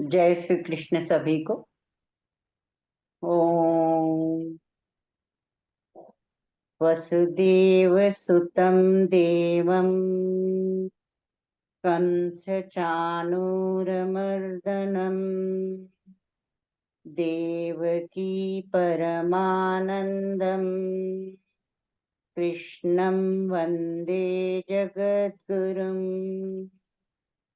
जय श्री कृष्ण सभी को। ओम वसुदेव सुतं देवं कंस चाणूरमर्दनम देवकी परमानंदम कृष्णं वंदे जगद्गुरुम।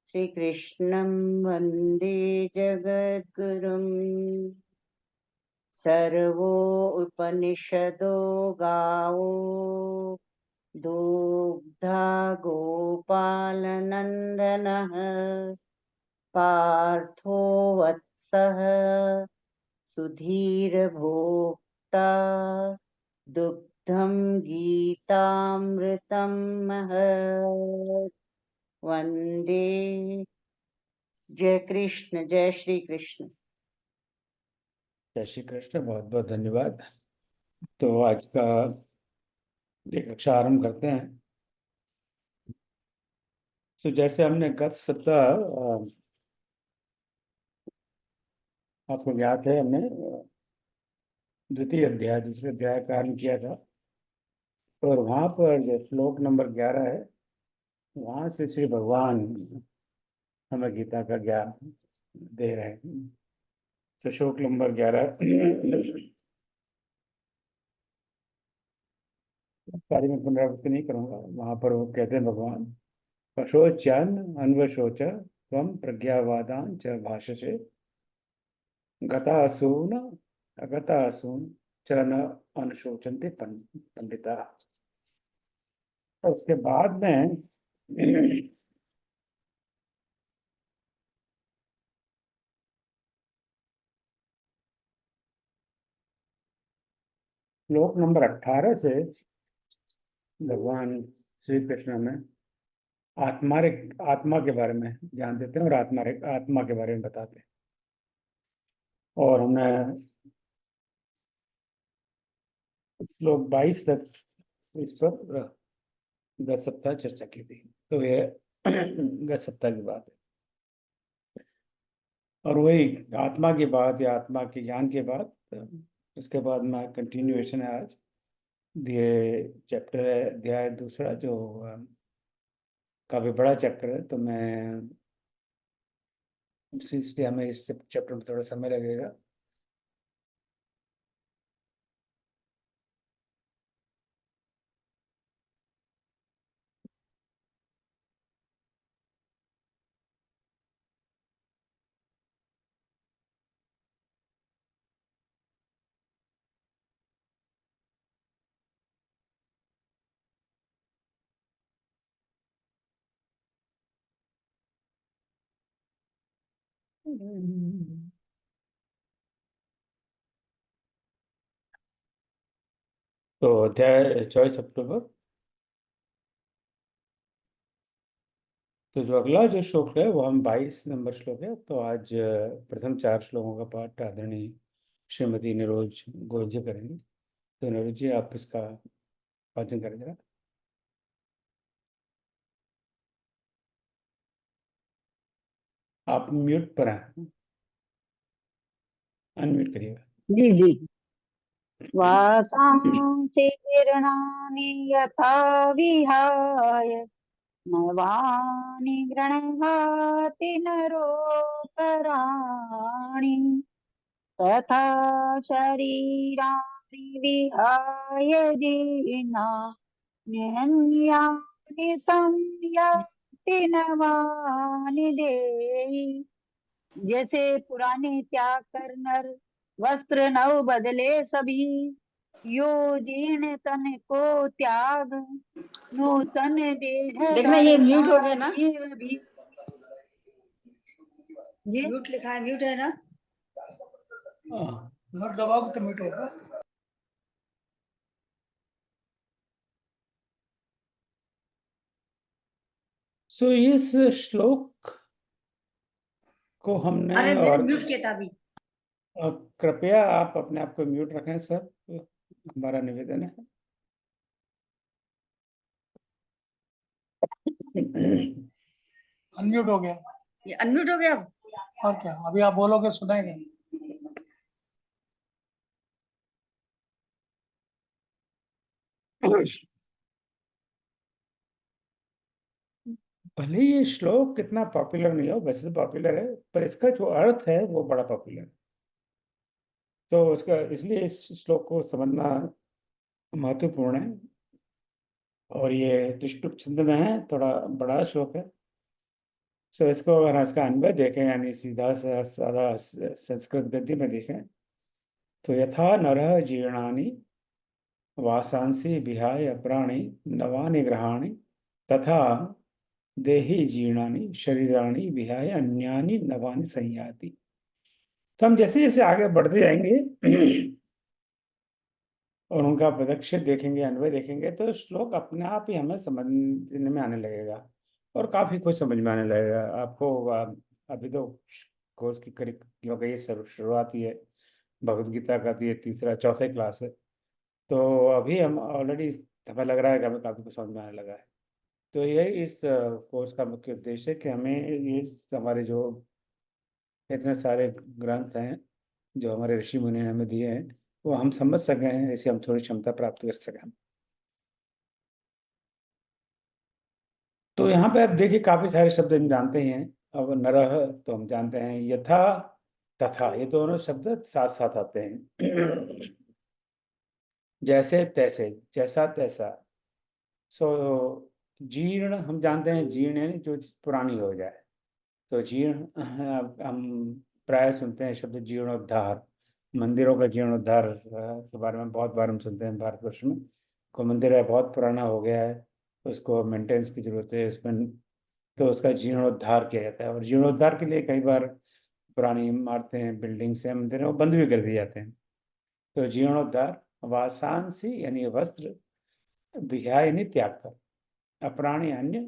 श्री कृष्णं वंदे जगद्गुरुम। सर्वो उपनिषदो गावो दुग्धा गोपालनन्दनः पार्थो वत्सः सुधीर्भोक्ता दुग्धं गीतामृतं महत्। वंदे जय कृष्ण, जय श्री कृष्ण। जय श्री कृष्ण। बहुत बहुत धन्यवाद। तो आज का एक कक्षा आरंभ करते हैं। तो जैसे हमने गत सप्ताह आपको याद है, हमने दूसरे अध्याय का आरंभ किया था और वहाँ पर जो श्लोक नंबर 11 है, वहाँ से श्री भगवान हमें गीता का ज्ञान दे रहे हैं। तो श्लोक नंबर 11 सारी मैं पुनरावृत्ति नहीं करूँगा। वहाँ पर वो कहते हैं भगवान, पशोच्यन अन्वशोच त्वं प्रज्ञावादां च भाषसे गतासून अगतासून च न अनुशोचन्ते पंडिता। तो उसके बाद में श्लोक नंबर 18 से भगवान श्री कृष्ण में आत्मा के बारे में ज्ञान देते हैं और आत्मा के बारे में बताते हैं। और हमने श्लोक 22 तक इस पर गत सप्ताह चर्चा की थी। तो ये गत सप्ताह की बात है और वही आत्मा की बात या आत्मा के ज्ञान के बाद उसके बाद में कंटिन्यूएशन है। आज ये चैप्टर है, अध्याय दूसरा, जो काफी बड़ा चैप्टर है। तो मैं इसलिए हमें इस चैप्टर में थोड़ा समय लगेगा। तो अध्याय 24 अक्टूबर। तो जो अगला जो श्लोक है वो हम 22 नंबर श्लोक है। तो आज प्रथम 4 श्लोकों का पाठ आदरणीय श्रीमती निरोज गोयल जी करेंगे। तो निरोज जी, आप इसका वाचन करें जरा। आप म्यूट पर हैं, अनम्यूट करिएगा। जी जी। वासांसि जीर्णानि यथा विहाय नवानि गृह्णाति नरोपराणि तथा शरीराणि विहाय जीर्णान्यन्यानि संयाति नवानि देहि। जैसे पुराने त्याग कर नर वस्त्र नव बदले सभी, यो जीर्ण तन को त्याग नूतन देह देखना ये म्यूट हो गया ना। भी जी म्यूट लिखा है, म्यूट है ना। नोट दबाओगे तो म्यूट होगा। सो इस श्लोक को हमने अरे और म्यूट किया था अभी। कृपया आप अपने आप को म्यूट रखें सर, हमारा निवेदन है। अनम्यूट हो गया। ये अनम्यूट हो गया अब। और क्या, अभी आप बोलोगे सुनेंगे। भले ये श्लोक कितना पॉपुलर नहीं हो, वैसे तो पॉपुलर है, पर इसका जो अर्थ है वो बड़ा पॉपुलर है। तो उसका इसलिए इस श्लोक को समझना महत्वपूर्ण है। और ये त्रिष्टुप छंद में है, थोड़ा बड़ा श्लोक है। तो इसको अगर इसका अन्वय देखें, यानी सीधा साधा संस्कृत गद्य में देखें, तो यथा नरः जीर्णानि वासांसि विहाय प्राणि नवानि ग्रहाणि तथा देहि जीर्णानि शरीराणि विहाय अन्यानि नवानि संयाति। तो हम जैसे जैसे आगे बढ़ते जाएंगे और उनका पदक्षेप देखेंगे, अन्वय देखेंगे, तो श्लोक अपने आप ही हमें समझने में आने लगेगा और काफी कुछ समझ में आने लगेगा आपको। अभी तो कोर्स की करीब क्योंकि ये शुरुआत ही है भगवद गीता का, तो ये तीसरा चौथा क्लास है। तो अभी हम ऑलरेडी हमें लग रहा है कि हमें काफी कुछ समझ में आने लगा है। तो यही इस कोर्स का मुख्य उद्देश्य है कि हमें ये हमारे जो इतने सारे ग्रंथ हैं जो हमारे ऋषि मुनि ने हमें दिए हैं, वो हम समझ सकें, ऐसे हम थोड़ी क्षमता प्राप्त कर सकें। तो यहाँ पे आप देखिए काफी सारे शब्द हम जानते ही हैं। अब नरह तो हम जानते हैं, यथा तथा ये दोनों शब्द साथ साथ आते हैं। जैसे तैसे, जैसा तैसा। सो जीर्ण हम जानते हैं, जीर्ण यानी जो पुरानी हो जाए। तो जीर्ण हम प्राय सुनते हैं शब्द जीर्णोद्धार। मंदिरों का जीर्णोद्धार के बारे में बहुत बार हम सुनते हैं भारतवर्ष में। कोई मंदिर है बहुत पुराना हो गया है, उसको मेंटेनेंस की जरूरत है उसमें, तो उसका जीर्णोद्धार किया जाता है। और जीर्णोद्धार के लिए कई बार पुरानी इमारतें, बिल्डिंग्स हैं, मंदिर हैं, वो बंद भी कर दिए जाते हैं। तो जीर्णोद्धार। वासांसी यानी वस्त्र, विहाय यानी त्याग कर, अप्राणी अन्य,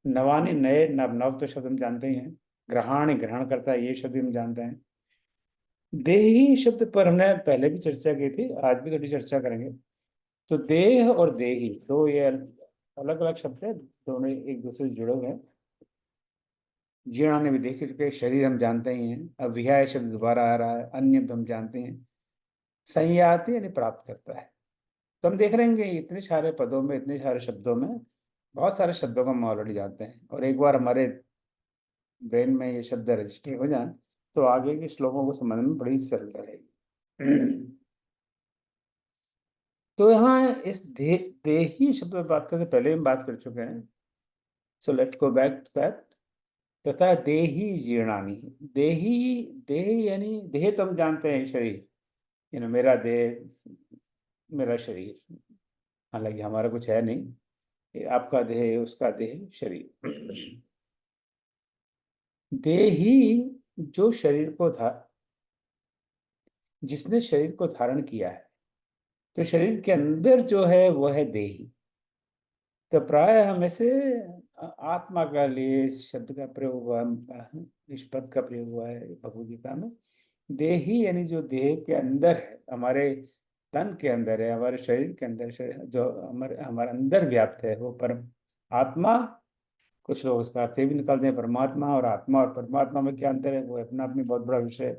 नवानि नए, नव नव तो शब्द हम जानते ही हैं, ग्रहाण ग्रहण करता है ये शब्द हम जानते हैं। देही शब्द पर हमने पहले भी चर्चा की थी, आज भी थोड़ी चर्चा करेंगे। तो देह और देही दो ये अलग अलग शब्द है, दोनों एक दूसरे से जुड़े हुए हैं। जीर्णा ने भी देख चुके, शरीर हम जानते ही हैं। अब विहाय शब्द दोबारा आ रहा है, अन्य हम जानते हैं। संयाति यानी प्राप्त करता है। तो हम देख रहे हैं कि इतने सारे पदों में, इतने सारे शब्दों में, बहुत सारे शब्दों को हम ऑलरेडी जानते हैं। और एक बार हमारे ब्रेन में ये शब्द रजिस्टर हो जाए तो आगे के श्लोकों को समझने में बड़ी सरलता रहेगी। तो यहाँ इस देही शब्द पर बात करते पहले हम बात कर चुके हैं। So let's go back to that. तथा देही जीर्णानि। देही, देह यानी देह तो हम जानते हैं शरीर, मेरा देह, मेरा शरीर। हालांकि हमारा कुछ है नहीं, ये आपका देह, उसका देह, शरीर। देही जो शरीर को जिसने शरीर को धारण किया है, तो शरीर के अंदर जो है वो है देही। तो प्राय हमें से आत्मा का लिए इस शब्द का प्रयोग हुआ, इस पद का प्रयोग हुआ है भगवद गीता में। देही यानी जो देह के अंदर है, हमारे तन के अंदर है, हमारे शरीर के अंदर, जो हमारे अंदर व्याप्त है, वो परम आत्मा। कुछ लोग उसका अर्थ भी निकालते हैं परमात्मा। और आत्मा और परमात्मा में क्या अंतर है, वो अपना अपनी बहुत बड़ा विषय है।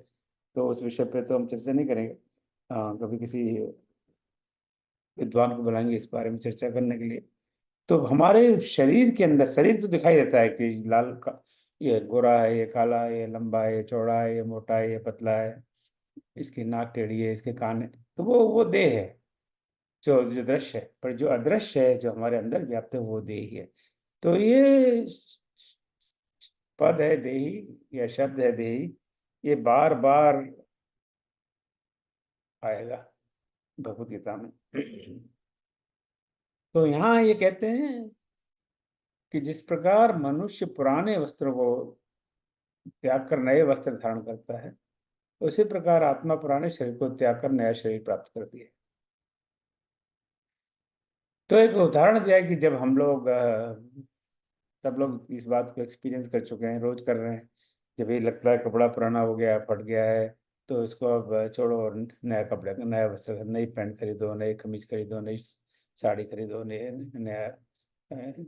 तो उस विषय पे तो हम चर्चा नहीं करेंगे। कभी किसी विद्वान को बुलाएंगे इस बारे में चर्चा करने के लिए। तो हमारे शरीर के अंदर, शरीर तो दिखाई देता है कि लाल का, ये गोरा है, ये काला है, ये लंबा है, ये चौड़ा है, ये मोटा है, ये पतला है, इसकी नाक टेढ़ी है, इसके कान है। तो वो देह है जो जो दृश्य है। पर जो अदृश्य है, जो हमारे अंदर व्याप्त है, वो देह ही है। तो ये पद है देही, या शब्द है देही, ये बार बार आएगा भगवद गीता में। तो यहाँ ये कहते हैं कि जिस प्रकार मनुष्य पुराने वस्त्रों को त्याग कर नए वस्त्र धारण करता है, उसी प्रकार आत्मा पुराने शरीर को त्याग कर नया शरीर प्राप्त करती है। तो एक उदाहरण दिया है कि जब हम लोग, सब लोग इस बात को एक्सपीरियंस कर चुके हैं, रोज कर रहे हैं। जब ये लगता है कपड़ा पुराना हो गया, फट गया है, तो इसको अब छोड़ो और नया कपड़ा, नया वस्त्र, नई पैंट खरीदो, नई कमीज खरीदो, नई साड़ी खरीदो, नया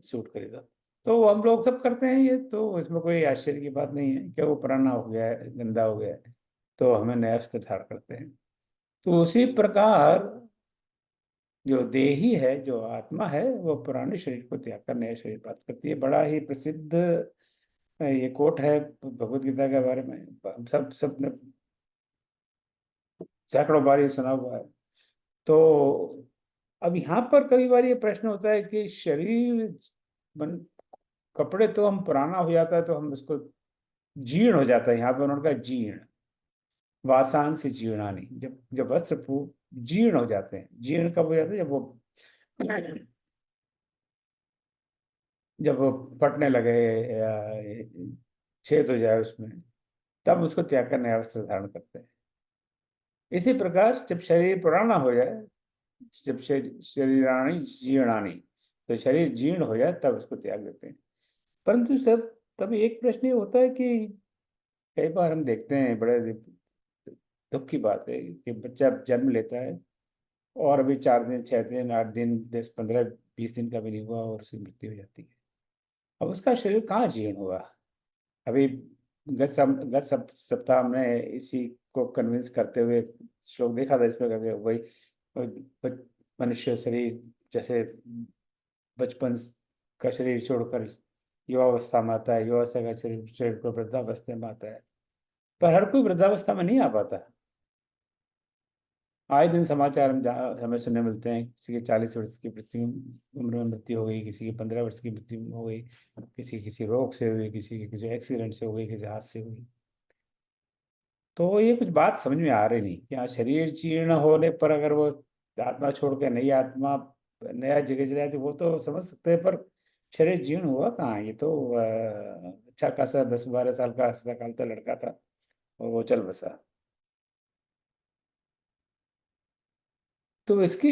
सूट खरीदो। तो हम लोग सब करते हैं ये, तो इसमें कोई आश्चर्य की बात नहीं है। क्या वो पुराना हो गया है, गंदा हो गया है, तो हमें नया वस्त्र धारण करते हैं। तो उसी प्रकार जो देही है, जो आत्मा है, वो पुराने शरीर को त्याग कर नया शरीर प्राप्त करती है। बड़ा ही प्रसिद्ध ये कोट है भगवत गीता के बारे में, हम सब ने सैकड़ों बार ये सुना हुआ है। तो अब यहाँ पर कई बार ये प्रश्न होता है कि शरीर बन कपड़े तो हम पुराना हो जाता है तो हम उसको जीर्ण हो जाता है। यहाँ पर उन्होंने कहा जीर्ण, वासान से जीर्णानी, जब जब वस्त्र जीर्ण हो जाते हैं। जीर्ण कब हो जाते हैं? जब वो फटने लगे या छेद हो जाए उसमें, तब उसको त्याग कर नया वस्त्र धारण करते हैं। इसी प्रकार जब शरीर पुराना हो जाए, जब शरीराणी जीर्णानी, तो शरीर जीर्ण हो जाए तब उसको त्याग देते हैं। परंतु सब तभी एक प्रश्न ये होता है कि कई बार हम देखते हैं, बड़े दुख की बात है कि बच्चा जन्म लेता है और अभी 4 दिन 6 दिन 8 दिन 10 15 20 दिन का भी नहीं हुआ और उसकी मृत्यु हो जाती है। अब उसका शरीर कहाँ जीर्ण हुआ? अभी सप्ताह हमने इसी को कन्विंस करते हुए श्लोक देखा था, इसमें करके वही मनुष्य शरीर जैसे बचपन का शरीर छोड़कर युवावस्था में आता है, युवावस्था का शरीर शरीर को वृद्धावस्था में आता है। पर हर कोई वृद्धावस्था में नहीं आ पाता। आए दिन समाचार हमें सुनने मिलते हैं, किसी के 40 वर्ष की मृत्यु उम्र में मृत्यु हो गई, किसी की 15 वर्ष की मृत्यु हो गई, किसी रोग से हुई, किसी के किसी एक्सीडेंट से हो गई, किसी हादसे से हुई। तो ये कुछ बात समझ में आ रही नहीं कि हाँ, शरीर जीर्ण होने पर अगर वो आत्मा छोड़ के नई आत्मा नया जगह चले जाती, वो तो समझ सकते हैं। पर शरीर जीर्ण हुआ कहाँ? ये तो अच्छा खासा 10 12 साल का हंसता खेलता लड़का था और वो चल बसा। तो इसकी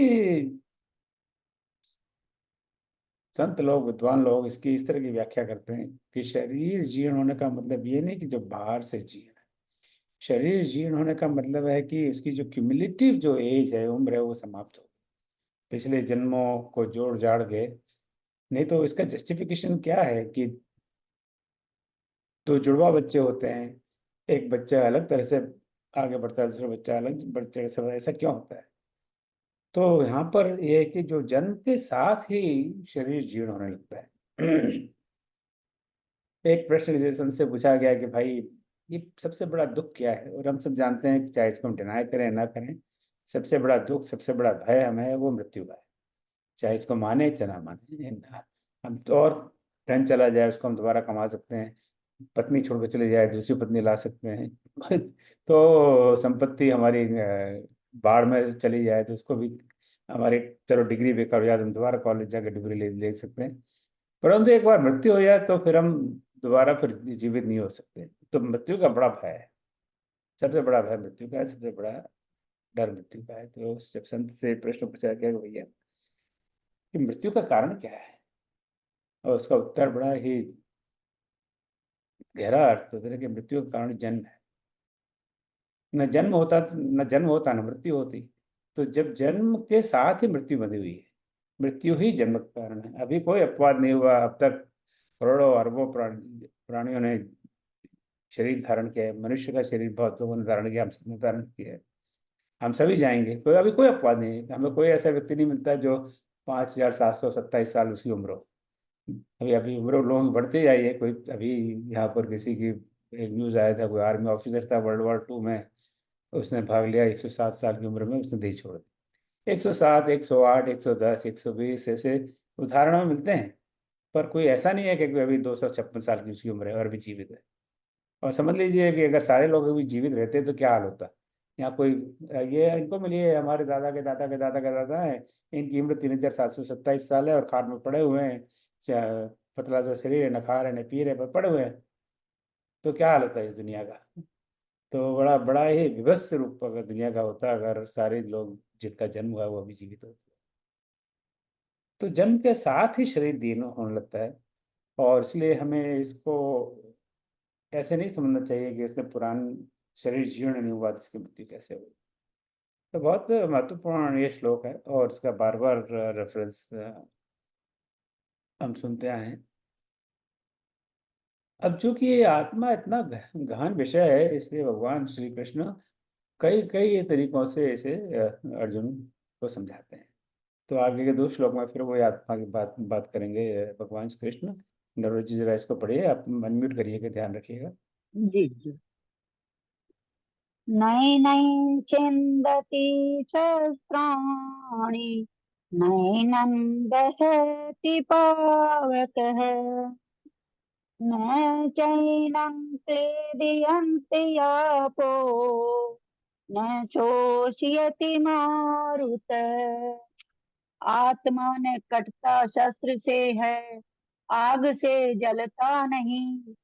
संत लोग, विद्वान लोग इसकी इस तरह की व्याख्या करते हैं कि शरीर जीर्ण होने का मतलब ये नहीं कि जो बाहर से जीर्ण है। शरीर जीर्ण होने का मतलब है कि उसकी जो क्यूमुलेटिव जो एज है, उम्र है, वो समाप्त हो, पिछले जन्मों को जोड़ जाड़ के। नहीं तो इसका जस्टिफिकेशन क्या है कि दो जुड़वा बच्चे होते हैं, एक बच्चा अलग तरह से आगे बढ़ता है, दूसरा बच्चा अलग बच्चे से, ऐसा क्यों होता है? तो यहाँ पर यह है कि जो जन्म के साथ ही शरीर जीर्ण होने लगता है। एक प्रश्न किसी संत से पूछा गया कि भाई, ये सबसे बड़ा दुख क्या है? और हम सब जानते हैं कि चाहे इसको हम डिनाई करें ना करें, सबसे बड़ा दुख, सबसे बड़ा भय हमें वो मृत्यु का है। चाहे इसको माने चाहे ना माने, हम तो, और धन चला जाए उसको हम दोबारा कमा सकते हैं, पत्नी छोड़ के चले जाए दूसरी पत्नी ला सकते हैं। तो संपत्ति हमारी बाढ़ में चली जाए तो उसको भी हमारी, चलो डिग्री बेकार हो जाए तो हम दोबारा कॉलेज जाकर डिग्री ले सकते हैं। परंतु एक बार मृत्यु हो जाए तो फिर हम दोबारा फिर जीवित नहीं हो सकते। तो मृत्यु का बड़ा भय है, सबसे बड़ा भय मृत्यु का है, सबसे बड़ा डर मृत्यु का है। तो जब संत से प्रश्न पूछा गया कि भैया, कि मृत्यु का कारण क्या है, और उसका उत्तर बड़ा ही गहरा अर्थ होता है कि मृत्यु का कारण जन्म है। न जन्म होता न मृत्यु होती। तो जब जन्म के साथ ही मृत्यु बंधी हुई है, मृत्यु ही जन्म का कारण है। अभी कोई अपवाद नहीं हुआ, अब तक करोड़ों अरबों प्राणियों ने शरीर धारण किया है। मनुष्य का शरीर बहुत लोगों ने धारण किया, हम सबने धारण किया है, हम सभी जाएंगे। तो अभी कोई अपवाद नहीं है, हमें कोई ऐसा व्यक्ति नहीं मिलता जो 5727 साल उसकी उम्र हो। अभी अभी उम्र लोगों की बढ़ती जाई है। कोई अभी यहाँ पर किसी की एक न्यूज आया था, कोई आर्मी ऑफिसर था वर्ल्ड वॉर 2 में, उसने भाग लिया, 107 साल की उम्र में उसने देह छोड़ दी। 107, 108, 110, 120 ऐसे उदाहरण में मिलते हैं। पर कोई ऐसा नहीं है कि अभी 256 साल की उसकी उम्र है और भी जीवित है। और समझ लीजिए कि अगर सारे लोग भी जीवित रहते तो क्या हाल होता। यहाँ कोई ये इनको मिली है, हमारे दादा के दादा के दादा का दादा है, इनकी उम्र 3727 साल है और खाट में पड़े हुए हैं, पतला सा शरीर है, न खा रहे न पी रहे, पर पड़े हुए हैं। तो क्या हाल होता है इस दुनिया का? तो बड़ा बड़ा ही विभत्स रूप अगर दुनिया का होता अगर सारे लोग जिनका जन्म हुआ वो अभी जीवित होते। तो जन्म के साथ ही शरीर दीन होने लगता है। और इसलिए हमें इसको ऐसे नहीं समझना चाहिए कि इसने शरीर जीर्ण नहीं हुआ तो इसकी मृत्यु कैसे हुई। तो बहुत महत्वपूर्ण ये श्लोक है और इसका बार बार रेफरेंस हम सुनते आए हैं। अब चूंकि ये आत्मा इतना गहन विषय है, इसलिए भगवान श्री कृष्ण कई कई तरीकों से इसे अर्जुन को समझाते हैं। तो आगे के 2 श्लोक में फिर वही आत्मा की बात बात करेंगे भगवान श्री कृष्ण। नरोज जी जरा इसको पढ़िए, आप अनम्यूट करिएगा, ध्यान रखिएगा। जी जी। नैनं छिन्दति शस्त्राणि नैनं दहति पावकः न चैनं क्लेदयन्ति यापो न शोषयति मारुत। आत्मा न कटता शस्त्र से है, आग से जलता नहीं।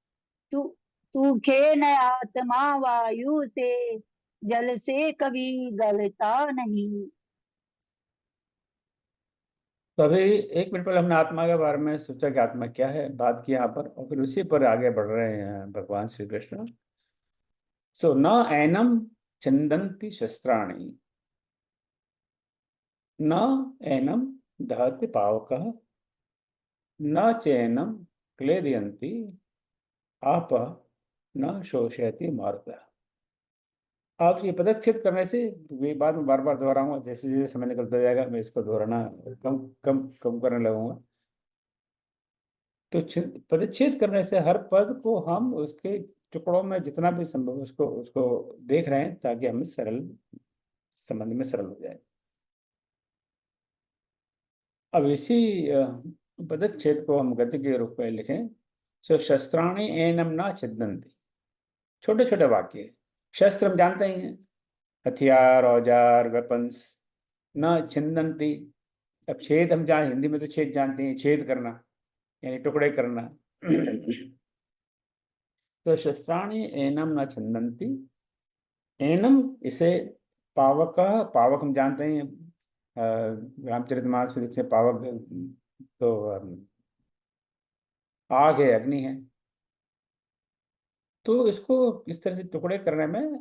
तू सूखे न आत्मा वायु से, जल से कभी गलता नहीं। तो अभी 1 मिनट पहले हमने आत्मा के बारे में सोचा कि आत्मा क्या है, बात की यहाँ पर, और फिर उसी पर आगे बढ़ रहे हैं भगवान श्री कृष्ण। सो न एनम चंदंती शस्त्राणि न एनम दहति पावकः न चैनम क्लेदयन्ति आप न शोषयति मारुतः। आप ये पदच्छेद करने से, ये बात मैं बार बार दोहराऊंगा, जैसे जैसे समय निकलता जाएगा मैं इसको दोहराना कम कम कम करने लगूंगा। तो पदच्छेद करने से हर पद को हम उसके टुकड़ों में जितना भी संभव उसको उसको देख रहे हैं, ताकि हमें सरल संबंध में सरल हो जाए। अब इसी पदच्छेद को हम गति के रूप में लिखें। सो शस्त्राणि एनम ना छिद्यन्ति, छोटे छोटे वाक्य हैं। शस्त्र हम जानते ही हैं, हथियार, औजार, वेपन्स। न छिन्दन्ति, अब छेद हम जान, हिंदी में तो छेद जानते हैं, छेद करना यानी टुकड़े करना। तो शस्त्राणि एनम न छिन्दन्ति, एनम इसे पावक, पावक हम जानते हैं, रामचरितमानस से पावक तो आग है, अग्नि है। तो इसको इस तरह से टुकड़े करने में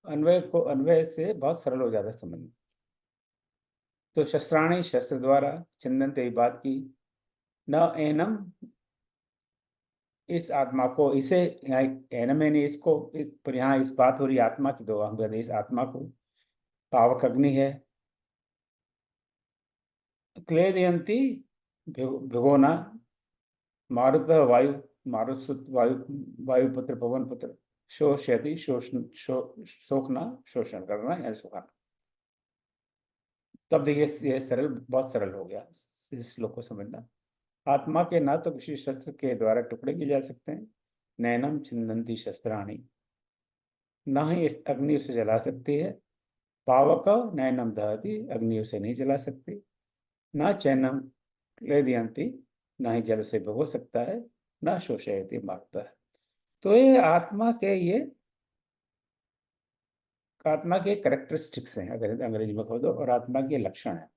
अन्वय से बहुत सरल हो जाता है समझ में। तो शस्त्राणी शस्त्र द्वारा, चिंतनते बात की, न एनम इस आत्मा को, इसे यहाँ एनम यानी इसको, पर यहाँ इस बात हो रही आत्मा की, तो हम कहते हैं इस आत्मा को। पावक अग्नि है, क्लेदयंती भिगोना, मारुत वायु, मारुत वायु, वायुपुत्र पवनपुत्र, शोषयति शोषण, सोखना शोषण करना यानी सुखाना। तब देखिए ये सरल, बहुत सरल हो गया इस श्लोक को समझना। आत्मा के ना तो किसी शस्त्र के द्वारा टुकड़े किए जा सकते हैं, नैनम छिन्दन्ति शस्त्राणि, न ही इस अग्नि उसे जला सकती है। पावक नैनम दहति, अग्नि उसे नहीं जला सकती। न चैनम क्लेदयन्ति, न ही जल उसे भिगो सकता है। न शोषयति मारता है। तो ये आत्मा के करेक्टरिस्टिक्स हैं, अगर अंग्रेजी में कहो तो, और आत्मा के लक्षण है।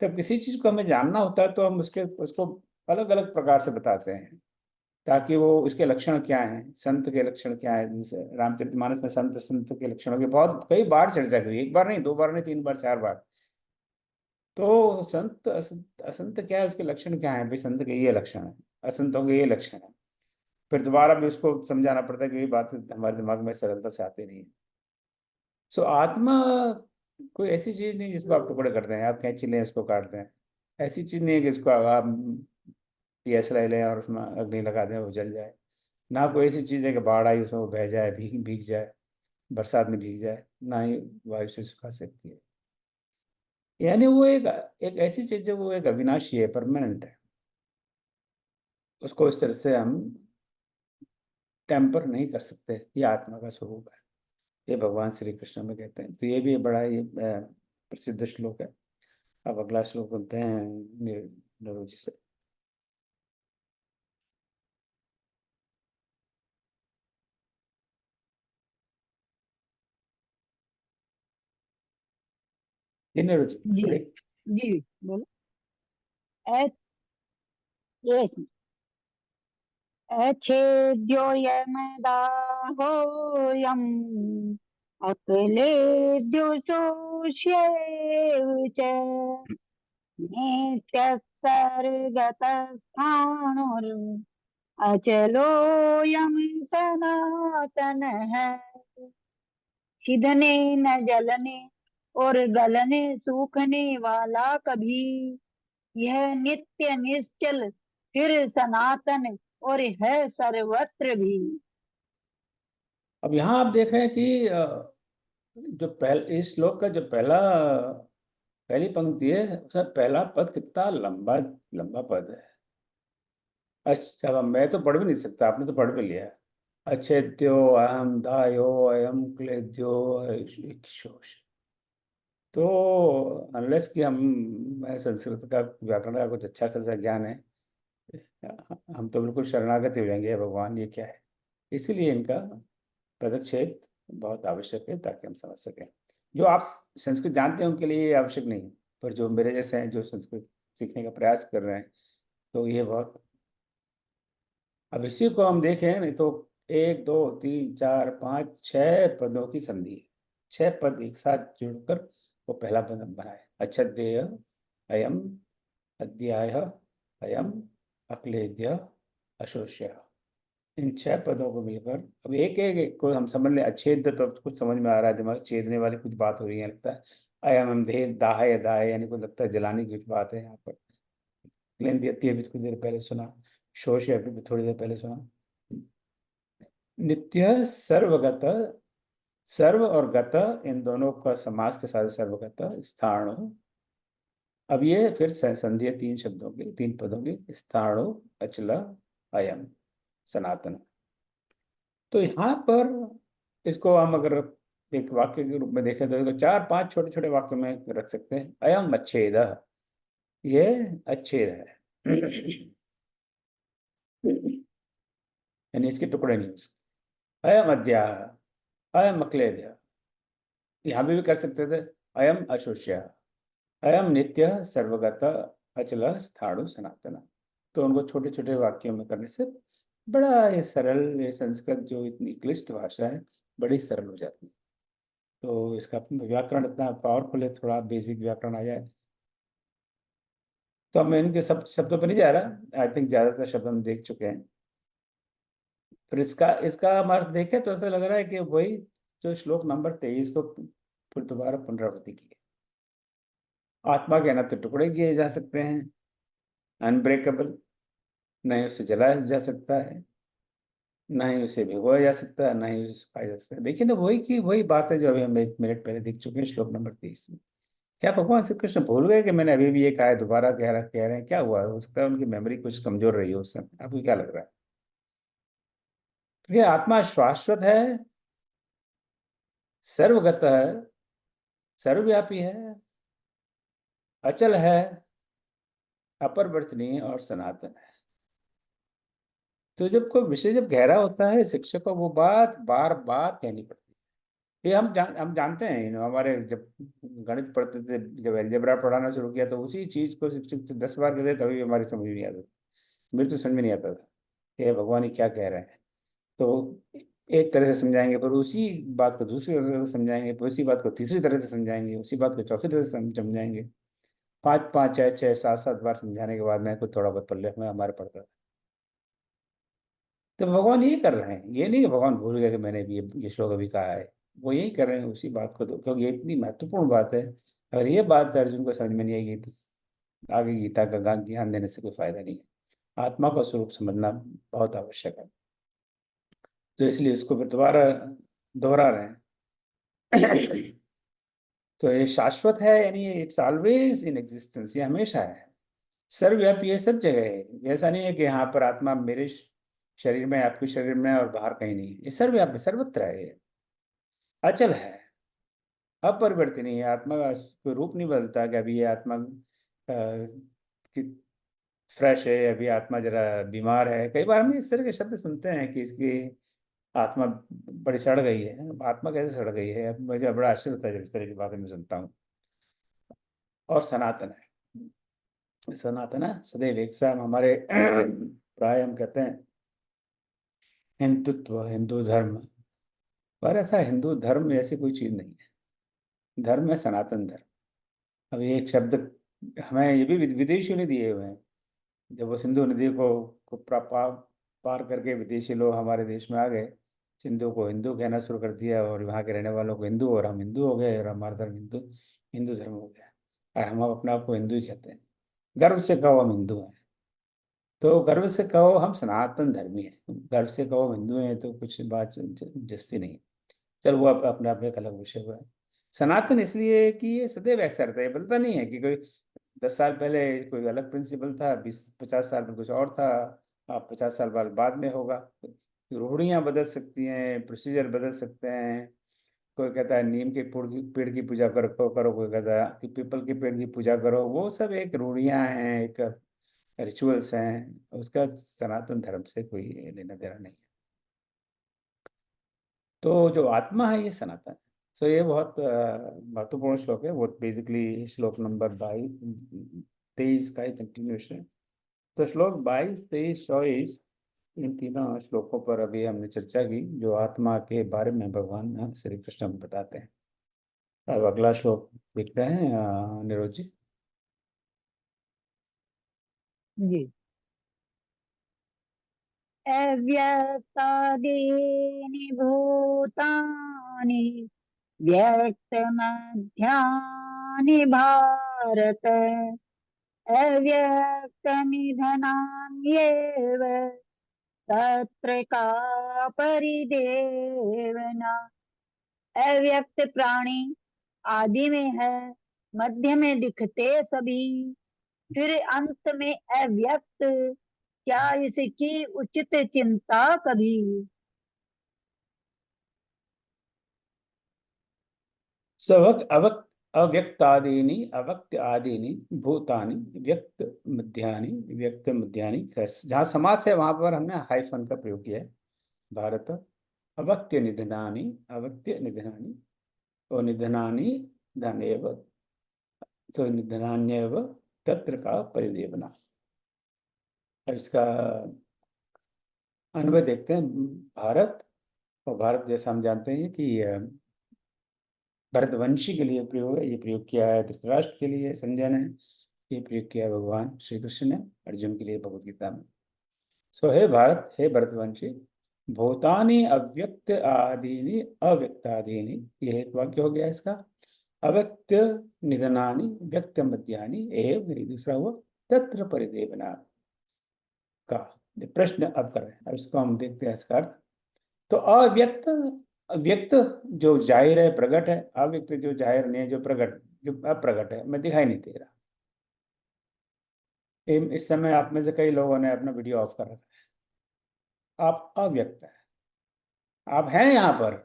तब किसी चीज को हमें जानना होता है तो हम उसको अलग अलग प्रकार से बताते हैं, ताकि वो उसके लक्षण क्या हैं, संत के लक्षण क्या है। जैसे रामचरितमानस में संत संत के लक्षणों की बहुत कई बार चर्चा हुई, 1 बार नहीं, 2 बार नहीं, 3 बार 4 बार। तो संत असंत, असंत क्या है, उसके लक्षण क्या है, भाई संत के ये लक्षण है, असंतों के ये लक्षण है। फिर दोबारा भी उसको समझाना पड़ता है कि ये बात हमारे दिमाग में सरलता से आती नहीं है। सो आत्मा कोई ऐसी चीज नहीं जिसको आप टुकड़े करते हैं, आप कैंची लें उसको काटते हैं। ऐसी चीज नहीं है कि इसको आप गैस ले लें और उसमें अग्नि लगा दें वो जल जाए। ना कोई ऐसी चीज है कि बाढ़ आई उसमें वो बह जाए, भीग भीग जाए, बरसात में भीग जाए, ना ही वायु से सुखा सकती है। यानी वो एक एक ऐसी चीज है, वो एक अविनाशी है, परमानेंट है। उसको इस तरह से हम टेम्पर नहीं कर सकते। ये आत्मा का स्वरूप है, ये भगवान श्री कृष्ण में कहते हैं। तो ये भी बड़ा ही प्रसिद्ध श्लोक है। अब अगला श्लोक बोलते हैं नरोजी से। ये नरोजी जी पढ़े। जी बोलो। ए- एक अच्छेद्योऽयमदाहोऽयम् अक्लेद्यो शोष्येव च नित्यः सर्गतस्थाणुर् अचलोऽयं सनातन है, छिदने न जलने और गलने सूखने वाला कभी, यह नित्य निश्चल फिर सनातन और है सर्वत्र भी। अब यहाँ आप देख रहे हैं कि इस श्लोक का जो पहली पंक्ति है, उसका पहला पद कितना लंबा लंबा पद है। अच्छा, अब मैं तो पढ़ भी नहीं सकता, आपने तो पढ़ भी लिया है। अच्छेद्यो अहम दायो अयम क्लेद्यो इक्षोष। तो अनलेस कि मैं संस्कृत का व्याकरण का कुछ अच्छा खासा ज्ञान है, हम तो बिल्कुल शरणागत हो जाएंगे, भगवान ये क्या है। इसीलिए इनका पदक्षेप बहुत आवश्यक है, ताकि हम समझ सकें। जो आप संस्कृत जानते हैं उनके लिए ये आवश्यक नहीं है, पर जो मेरे जैसे हैं, जो संस्कृत सीखने का प्रयास कर रहे हैं, तो ये बहुत। अब इसी को हम देखें नहीं तो 1 2 3 4 5 6 पदों की संधि है। 6 पद एक साथ जुड़कर वो पहला पद बनाए। अच्छेद्य अयम, अध्याय अयम, अक्लेद्य, अशोष्य। इन 6 पदों को मिलकर अब एक को हम समझ लें। अच्छेद तो कुछ समझ में आ रहा है, दिमाग छेदने वाली कुछ बात हो रही है लगता है। अयम हम दे दाह दाह, यानी को लगता है जलाने की कुछ बात है यहाँ पर। क्लेन्द्य अभी कुछ देर पहले सुना, शोष अभी भी थोड़ी देर पहले सुना। नित्य सर्वगत, सर्व और गत इन दोनों का समास के साथ सर्वगत स्थाणु। अब ये फिर संधि है 3 शब्दों की, 3 पदों की। स्थाणु, अचल, अयम, सनातन। तो यहाँ पर इसको हम अगर एक वाक्य के रूप में देखें तो इसको 4 5 छोटे छोटे वाक्यों में रख सकते हैं। अयम अच्छेद, ये अच्छेद है। यानी इसके टुकड़े नहीं हो सकते। अयम अद्याह, अयम अक्लेद्य, यहाँ भी कर सकते थे। अयम अशोष्य, अयम नित्य सर्वगत अचल स्थाणु सनातन। तो उनको छोटे छोटे वाक्यों में करने से बड़ा ये सरल, ये संस्कृत जो इतनी क्लिष्ट भाषा है, बड़ी सरल हो जाती है। तो इसका व्याकरण इतना पावरफुल है, थोड़ा बेसिक व्याकरण आ जाए तो। हम इनके सब शब्दों पर नहीं जा रहा, आई थिंक ज्यादातर शब्द हम देख चुके हैं। फिर इसका इसका हम अर्थ देखें तो ऐसा लग रहा है कि वही जो श्लोक नंबर 23 को फिर दोबारा पुनरावृत्ति की है। आत्मा के न तो टुकड़े किए जा सकते हैं, अनब्रेकेबल, नहीं उसे जलाया जा सकता है, ना ही उसे भिगोया जा सकता है, ना ही उसे सुखाया जा सकता है। देखिए ना, वही बात है जो अभी हम 1 मिनट पहले देख चुके हैं श्लोक नंबर 23 में। क्या भगवान श्री कृष्ण भूल गए कि मैंने अभी भी ये कहा है, दोबारा कह रहे हैं? क्या हुआ? हो सकता है उनकी मेमोरी कुछ कमजोर रही हो उस समय। आपको क्या लग रहा है? तो ये आत्मा शाश्वत है, सर्वगत है, सर्वव्यापी है, अचल है, अपरिवर्तनीय और सनातन है। तो जब कोई विषय जब गहरा होता है, शिक्षक को वो बात बार बार कहनी पड़ती है। ये हम जानते हैं, हमारे जब गणित पढ़ते थे, जब अलजेब्रा पढ़ाना शुरू किया, तो उसी चीज को शिक्षक 10 बार कहते तभी हमारी समझ में नहीं आता। मेरे तो समझ में नहीं आता था कि भगवान ये क्या कह रहे हैं। तो एक तरह से समझाएंगे, पर उसी बात को दूसरी तरह से समझाएंगे, फिर उसी बात को तीसरी तरह से समझाएंगे, उसी बात को चौथी तरह से समझाएंगे। 5 5 6 6 7 7 बार समझाने के बाद मैं कुछ थोड़ा बहुत पल्ले में हमारे पड़ता था। तो भगवान यही कर रहे हैं, ये नहीं कि भगवान भूल गए कि मैंने भी ये श्लोक अभी कहा है। वो यही कर रहे हैं उसी बात को, तो क्योंकि ये इतनी महत्वपूर्ण बात है। अगर ये बात अर्जुन को समझ में नहीं आएगी तो आगे गीता का ज्ञान देने से कोई फायदा नहीं है। आत्मा का स्वरूप समझना बहुत आवश्यक है। तो इसलिए इसको फिर दोबारा दोहरा रहे हैं। तो ये शाश्वत है, यानी इट्स ऑलवेज इन एग्जिस्टेंस, ये हमेशा है, सर्वव्यापी है, सब जगह है। ऐसा नहीं है कि यहाँ पर आत्मा मेरे शरीर में, आपके शरीर में और बाहर कहीं नहीं है। ये सर्वव्यापी, सर्वत्र है। ये अचल है, अपरिवर्तनीय है। आत्मा का कोई रूप नहीं बदलता कि अभी ये आत्मा फ्रेश है, अभी आत्मा जरा बीमार है। कई बार हम इस तरह के शब्द सुनते हैं कि इसकी आत्मा बड़ी सड़ गई है। आत्मा कैसे सड़ गई है? मुझे बड़ा आश्चर्य होता है जब इस तरह की बातें मैं सुनता हूँ। और सनातन है, सनातन है सदैव एक सा। हमारे प्राय हम कहते हैं हिंदुत्व, हिंदू धर्म, पर ऐसा हिंदू धर्म ऐसी कोई चीज नहीं है। धर्म है सनातन धर्म। अब ये एक शब्द हमें ये भी विदेशियों ने दिए हुए हैं। जब वो सिंधु नदी को पार करके विदेशी लोग हमारे देश में आ गए, सिंधु को हिंदू कहना शुरू कर दिया और वहाँ के रहने वालों को हिंदू, और हम हिंदू हो गए और हमारा धर्म हिंदू हिंदू धर्म हो गया, और हम अपने आप को हिंदू ही कहते हैं। गर्व से कहो हम हिंदू हैं, तो गर्व से कहो हम सनातन धर्मी हैं, गर्व से कहो हम हिंदू हैं, तो कुछ बात जस्ती नहीं। चल वो अपने आप में एक अलग विषय हुआ है। सनातन इसलिए कि ये सदैव एक सा रहता है, ये बदलता नहीं है कि कोई 10 साल पहले कोई अलग प्रिंसिपल था, 20-50 साल में कुछ और था, आप 50 साल बाद में होगा। रूढ़ियाँ बदल सकती हैं, प्रोसीजर बदल सकते हैं। कोई कहता है नीम के पेड़ की पूजा करो, कोई कहता है कि पीपल के पेड़ की पूजा करो, वो सब एक रूढ़ियाँ हैं, एक रिचुअल्स हैं, उसका सनातन धर्म से कोई लेना देना नहीं है। तो जो आत्मा है ये सनातन है। सो ये बहुत महत्वपूर्ण श्लोक है। वो बेसिकली श्लोक नंबर 23 का ही कंटिन्यूएशन है। तो श्लोक 22, 23, 24, इन तीनों श्लोकों पर अभी हमने चर्चा की, जो आत्मा के बारे में भगवान श्री कृष्ण हमें बताते हैं। अब अगला श्लोक देखते हैं निरोध जी। जी। अव्यक्तादीनि भूतानि व्यक्तमध्यानि भारत अव्यक्तनिधनान्येव तत्र का परिदेवना। अव्यक्त प्राणी आदि में है, मध्य में दिखते सभी, फिर अंत में अव्यक्त, क्या इसकी उचित चिंता कभी। सवक अवक्त अव्यक्तादीनि अवक्त आदीनि भूतानि व्यक्त मध्यानि व्यक्त मध्यानि। जहाँ समास है वहां पर हमने हाइफन का प्रयोग किया है। भारत अवक्त्य निधनानि अवक्त्य निधनानि और निधनानि धनेव, तो निधनान्यव तत्र का परिदेवना। अब इसका अन्वय देखते हैं। भारत, और भारत जैसा हम जानते हैं कि भरतवंशी के लिए प्रयोग है, ये प्रयोग किया है धृतराष्ट्र के लिए संजय ने, ये प्रयोग किया है भगवान श्री कृष्ण ने अर्जुन के लिए भगवत गीता में। सो हे भारत, हे भरतवंशी, भूतानि अव्यक्त आदीनि अव्यक्त आदीनि, यह एक वाक्य हो गया इसका। अव्यक्त निधनानि व्यक्त मध्यानि एव, दूसरा हुआ तत्र परिदेवना का। प्रश्न अब कर रहे हैं, अब इसको हम देखते हैं इसका अर्थ। तो अव्यक्त, व्यक्त जो जाहिर है प्रकट है, अव्यक्त जो जाहिर नहीं है, जो प्रकट जो अप्रकट है, मैं दिखाई नहीं दे रहा। इस समय आप में से कई लोगों ने अपना वीडियो ऑफ कर रखा है, आप अव्यक्त है, आप हैं यहाँ पर,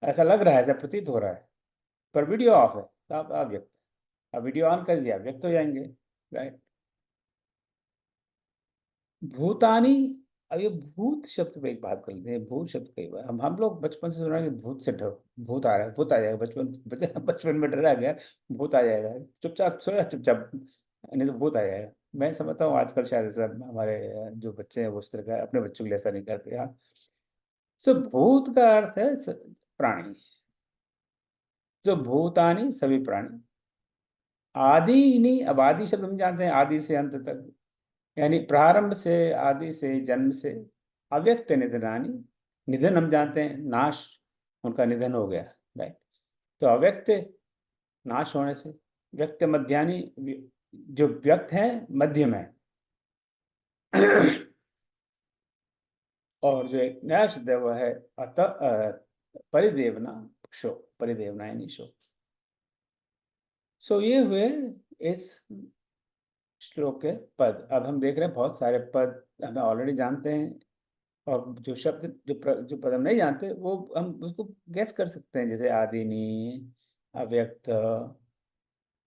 ऐसा लग रहा है, ऐसा प्रतीत हो रहा है, पर वीडियो ऑफ है, तो आप अव्यक्त है। अब वीडियो ऑन कर दिया, व्यक्त हो जाएंगे, राइट। भूतानी, अब ये भूत शब्द पे एक बात कर लेते हैं। भूत शब्द कई बार हम लोग बचपन से सुन रहे हैं कि भूत से डरो, भूत आ रहा है, भूत आ जाएगा, बचपन में डरा गया, भूत आ जाएगा, चुपचाप सोया, चुपचाप, नहीं तो भूत आ जाएगा। मैं समझता हूँ आजकल शायद ऐसा हमारे जो बच्चे हैं वो उस तरह का अपने बच्चों के लिए ऐसा नहीं करते। हाँ, सो भूत का अर्थ है प्राणी, जो भूतानी सभी प्राणी। आदि नहीं, अब आदि शब्द हम जानते हैं आदि से अंत तक, यानी प्रारंभ से, आदि से, जन्म से। अव्यक्त निधनानी, निधन हम जानते हैं नाश, उनका निधन हो गया, राइट। तो अव्यक्त नाश होने से, व्यक्त मध्यानि जो व्यक्त है मध्य में और जो एक नया शब्द है वह है परिदेवना, शो, परिदेवना यानी शो। सो ये हुए इस श्लोक के पद। अब हम देख रहे हैं बहुत सारे पद हमें ऑलरेडी जानते हैं, और जो शब्द जो पद हम नहीं जानते वो हम उसको गैस कर सकते हैं, जैसे आदिनी, अव्यक्त,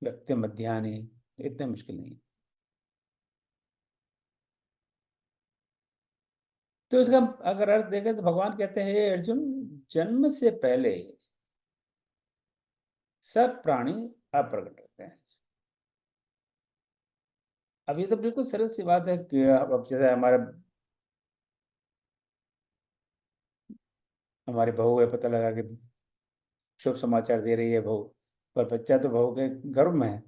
व्यक्त मध्यानि, इतने मुश्किल नहीं। तो इसका अगर अर्थ देखें तो भगवान कहते हैं हे अर्जुन, जन्म से पहले सब प्राणी अप्रकट होते हैं। अब ये तो बिल्कुल सरल सी बात है कि अब जैसे हमारी बहू है, पता लगा कि शुभ समाचार दे रही है बहू, पर बच्चा तो बहू के गर्भ में है,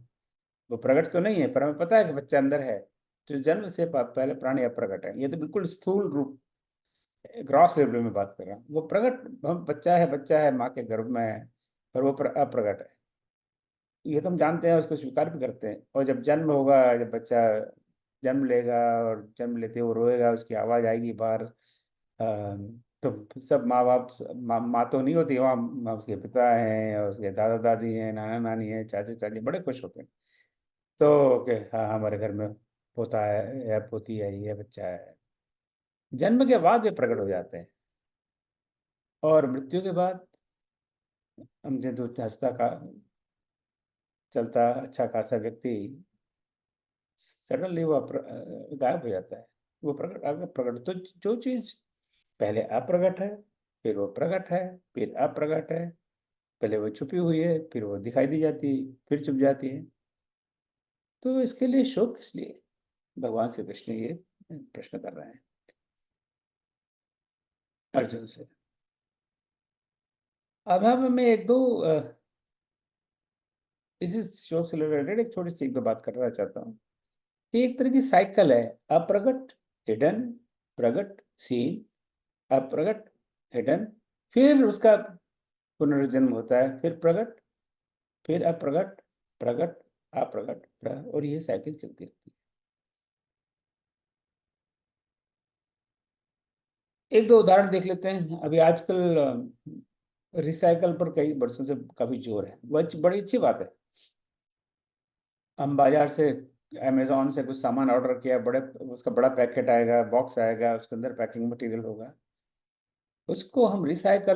वो प्रकट तो नहीं है, पर हमें पता है कि बच्चा अंदर है। जो जन्म से पहले प्राणी अप्रकट है। ये तो बिल्कुल स्थूल रूप, ग्रॉस लेवल में बात कर रहा हूँ। वो प्रकट, हम बच्चा है माँ के गर्भ में है, पर वो अप्रकट है। ये तो हम जानते हैं, उसको स्वीकार भी करते हैं। और जब जन्म होगा, जब बच्चा जन्म लेगा और जन्म लेते वो रोएगा, उसकी आवाज़ आएगी बाहर, तो सब माँ बाप, माँ तो नहीं होती वहाँ, उसके पिता हैं और उसके दादा दादी हैं, नाना नानी हैं, चाचा चाची, बड़े खुश होते हैं। तो कि हाँ, हमारे घर में पोता है या पोती है, ये बच्चा है। जन्म के बाद वे प्रकट हो जाते हैं, और मृत्यु के बाद हमसे जो हंसता का चलता अच्छा खासा व्यक्ति, सडनली वो गायब हो जाता है। वो प्रकट, आगे प्रकट, तो जो चीज पहले अप्रकट है, फिर वो प्रकट है, फिर अप्रकट है, पहले वो छुपी हुई है, फिर वो दिखाई दी जाती है, फिर छुप जाती है। तो इसके लिए शोक किस लिए? भगवान श्री कृष्ण ये प्रश्न कर रहे हैं अर्जुन से। अब हम मैं एक दो इसी शोक से रिलेटेड एक छोटी सी एक दो बात करना चाहता हूँ कि एक तरह की साइकिल है, अप्रकट, हिडन, प्रकट, सीन, अप्रकट, हिडन, फिर उसका पुनर्जन्म होता है, फिर प्रकट, फिर अप्रकट, प्रकट, अप्रकट, और ये साइकिल चलती रहती है। एक दो उदाहरण देख लेते हैं। अभी आजकल रिसाइकल पर कई वर्षों से काफी जोर है, वह बड़ी अच्छी बात है। हम बाजार से, अमेजोन से कुछ सामान ऑर्डर किया, बड़े उसका बड़ा पैकेट आएगा, बॉक्स आएगा, उसके अंदर पैकिंग मटेरियल होगा, उसको हम रिसाइकल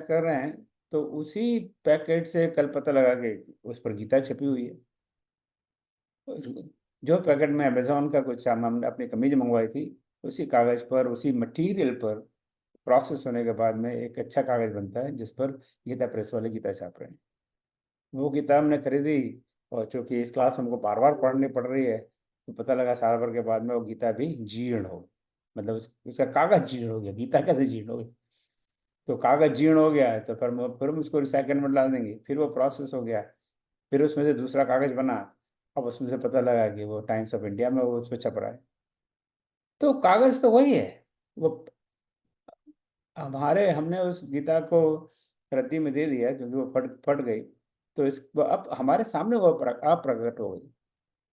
कर रहे हैं, तो उसी पैकेट से कल पता लगा कि उस पर गीता छपी हुई है। जो पैकेट में अमेजोन का कुछ सामान, हमने अपनी कमीज मंगवाई थी, उसी कागज पर, उसी मटेरियल पर प्रोसेस होने के बाद में एक अच्छा कागज बनता है जिस पर गीता प्रेस वाले गीता छाप रहे हैं। वो किताब हमने खरीदी, और चूंकि इस क्लास में हमको बार बार पढ़नी पड़ रही है, तो पता लगा साल भर के बाद में वो गीता भी जीर्ण हो, मतलब उसका कागज जीर्ण हो गया। गीता कैसे जीर्ण हो गई? तो कागज जीर्ण हो गया है, तो फिर हम उसको रिसाइकल में डाल देंगे, फिर वो प्रोसेस हो गया, फिर उसमें से दूसरा कागज बना। अब उसमें से पता लगा कि वो टाइम्स ऑफ इंडिया में वो उस पर छप रहा है। तो कागज तो वही है। वो हमने उस गीता को रद्दी में दे दिया क्योंकि वो फट फट गई। तो अब हमारे सामने वो अप्रकट हो गई,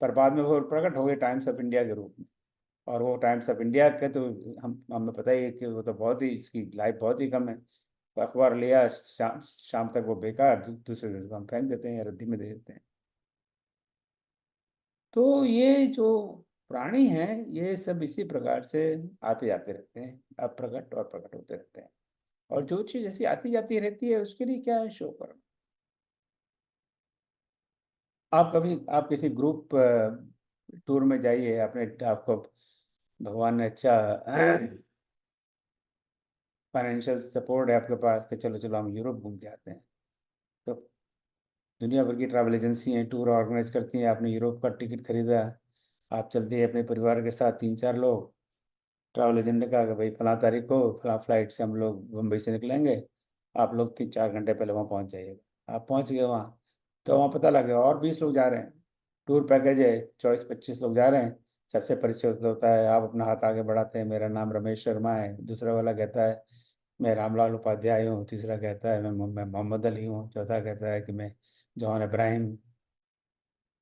पर बाद में वो प्रकट हो गई टाइम्स ऑफ इंडिया के रूप में। और वो टाइम्स ऑफ इंडिया के तो हमें पता ही है कि वो तो बहुत ही, इसकी लाइफ बहुत ही कम है। तो अखबार लिया, शाम तक वो बेकार, दूसरे दिन हम फेंक देते हैं या रद्दी में दे देते हैं। तो ये जो प्राणी हैं, ये सब इसी प्रकार से आते जाते रहते हैं, अप्रकट और प्रकट होते रहते हैं। और जो चीज ऐसी आती जाती रहती है, उसके लिए क्या है शो करो। आप किसी ग्रुप टूर में जाइए, आपको भगवान ने अच्छा फाइनेंशियल सपोर्ट है आपके पास, कि चलो चलो हम यूरोप घूम के आते हैं। तो दुनिया भर की ट्रैवल एजेंसी हैं, टूर ऑर्गेनाइज करती हैं। आपने यूरोप का टिकट खरीदा, आप चलते हैं अपने परिवार के साथ, तीन चार लोग। ट्रैवल एजेंट ने कहा कि भाई फला तारीख को फला फ्लाइट से हम लोग मुंबई से निकलेंगे, आप लोग 3-4 घंटे पहले वहाँ पहुँच जाइएगा। आप पहुँच गए वहाँ, तो वहाँ पता लगा और 20 लोग जा रहे हैं। टूर पैकेज है 24-25 लोग जा रहे हैं। सबसे परिचय होता है, आप अपना हाथ आगे बढ़ाते हैं, मेरा नाम रमेश शर्मा है। दूसरा वाला कहता है मैं रामलाल उपाध्याय हूँ। तीसरा कहता है मैं मोहम्मद अली हूँ। चौथा कहता है कि मैं जॉन इब्राहिम।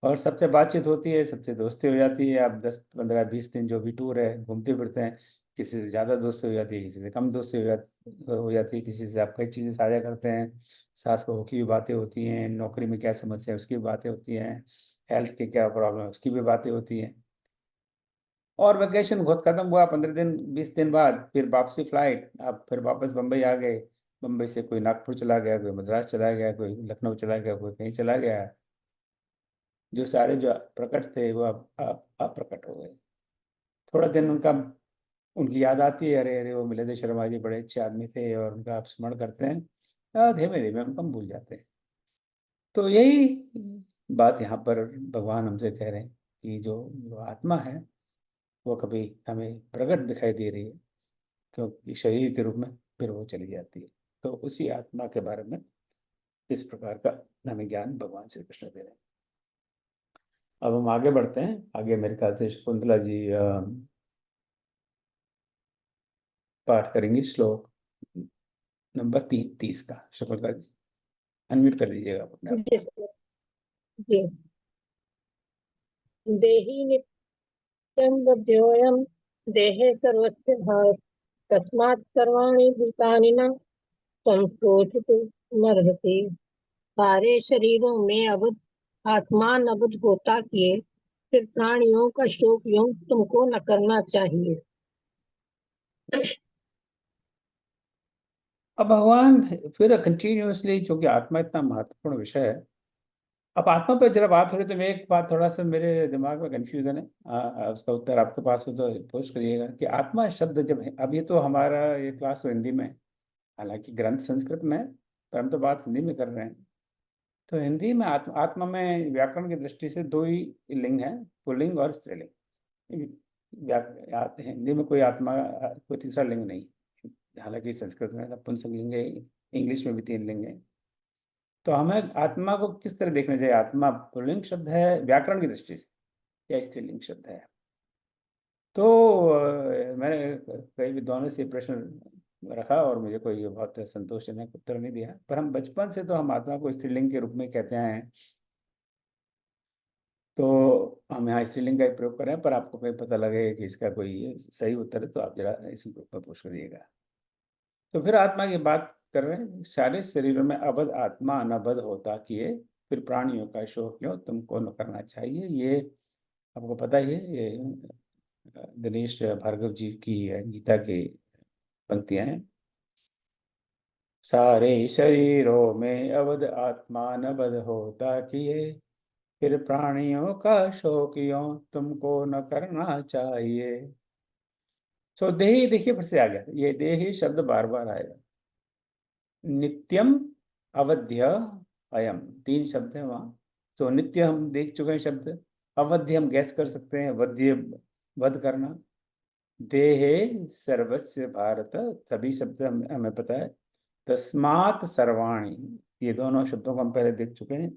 और सबसे बातचीत होती है, सबसे दोस्ती हो जाती है। आप 10-15-20 दिन जो भी टूर है घूमते फिरते हैं, किसी से ज़्यादा दोस्ती हो जाती है, किसी से कम दोस्ती हो जाती है, किसी से आप कई चीज़ें साझा करते हैं। सास बहू की भी बातें होती हैं, नौकरी में क्या समस्या है उसकी भी बातें होती हैं, हेल्थ की क्या प्रॉब्लम है उसकी भी बातें होती हैं। और वेकेशन बहुत खत्म हुआ, 15 दिन 20 दिन बाद फिर वापसी फ्लाइट, आप फिर वापस बम्बई आ गए। बम्बई से कोई नागपुर चला गया, कोई मद्रास चला गया, कोई लखनऊ चला गया, कोई कहीं चला गया। जो सारे जो प्रकट थे वो अब अप्रकट हो गए। थोड़ा दिन उनकी याद आती है, अरे अरे वो मिले थे शर्मा जी, बड़े अच्छे आदमी थे, और उनका आप स्मरण करते हैं, धीमे धीमे उनको हम भूल जाते हैं। तो यही बात यहाँ पर भगवान हमसे कह रहे हैं कि जो आत्मा है वो कभी हमें प्रकट दिखाई दे रही है, क्योंकि शरीर के रूप में फिर वो चली जाती है। तो उसी आत्मा के बारे में इस प्रकार का हमें ज्ञान भगवान श्री कृष्ण दे रहे हैं। अब हम आगे बढ़ते हैं। आगे मेरे ख्याल से शकुंतला जी पाठ करेंगी श्लोक नंबर 30 का। शकुंतला जी अनम्यूट कर दीजिएगा आप अपने आप। जी जी। देहि नित्यं बुद्ध्योऽयं देहे सर्वस्य भाव तस्मात् सर्वाणि भूतानि न संशोधितुमर्हसि। सारे शरीरों में अबुद्ध आत्मा नबुद्ध होता किए फिर प्राणियों का शोक योग तुमको न करना चाहिए। अब भगवान फिर कंटिन्यूअसली, जो कि आत्मा इतना महत्वपूर्ण विषय है, अब आत्मा पर जरा बात हो रही तो मैं एक बात थोड़ा सा मेरे दिमाग में कंफ्यूजन है, उसका उत्तर आपके पास हो तो पोस्ट करिएगा कि आत्मा शब्द जब है, अब ये तो हमारा ये क्लास तो हिंदी में है, हालांकि ग्रंथ संस्कृत में है, पर हम तो बात हिंदी में कर रहे हैं। तो हिंदी में आत्मा में व्याकरण की दृष्टि से दो ही लिंग हैं, पुल्लिंग और स्त्रीलिंग। हिंदी में कोई आत्मा कोई तीसरा लिंग नहीं, हालांकि संस्कृत में नपुंसक लिंग है, इंग्लिश में भी 3 लिंग है। तो हमें आत्मा को किस तरह देखना चाहिए? आत्मा पुल्लिंग शब्द है व्याकरण की दृष्टि से या स्त्रीलिंग शब्द है? तो मैंने कई विद्वानों से प्रश्न रखा और मुझे कोई बहुत संतोषजनक उत्तर नहीं दिया, पर हम बचपन से तो हम आत्मा को स्त्रीलिंग के रूप में कहते हैं, तो हम यहाँ स्त्रीलिंग का ही प्रयोग कर रहे हैं। पर आपको कहीं पता लगे कि इसका कोई सही उत्तर है तो आप जरा इस ग्रुप में पूछ करिएगा। तो फिर आत्मा की बात कर रहे हैं, सारे शरीरों में अबध आत्मा अनबध होता किए फिर प्राणियों का शोक क्यों तुमको न करना चाहिए। ये आपको पता ही है, ये दिनेश भार्गव जी की गीता की पंक्तियां हैं। सारे शरीरों में अवध आत्मा नबध होता किए फिर प्राणियों का शोक क्यों तुमको न करना चाहिए। सो देही, देखिए फिर से आ गया ये देही शब्द बार बार आएगा। नित्यम, अवध्य, अयम, 3 शब्द है वहां। तो नित्य हम देख चुके हैं शब्द, अवध्य हम गैस कर सकते हैं, वध्य वध करना, देहे सर्वस्य भारत, सभी शब्द हमें पता है। तस्मात् सर्वाणि, ये दोनों शब्दों को हम पहले देख चुके हैं।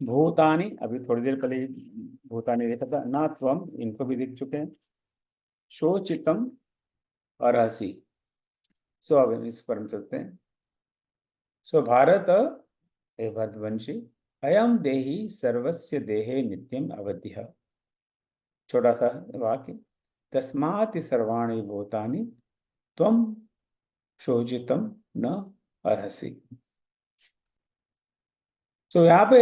भूतानि, अभी थोड़ी देर पहले भूतानि देखा था, ना त्वम, इनको भी देख चुके हैं। शोचितम, अर्हसि। सो अब इस पर हम चलते हैं। सो भारत, हे भरतवंशी, अयम देहि सर्वस्य देहे नित्यम अवध्य। छोटा सा वाक्य, तस्मात् सर्वाणि भूतानि त्वम शोचितम न अर्हसि। सो यहाँ पे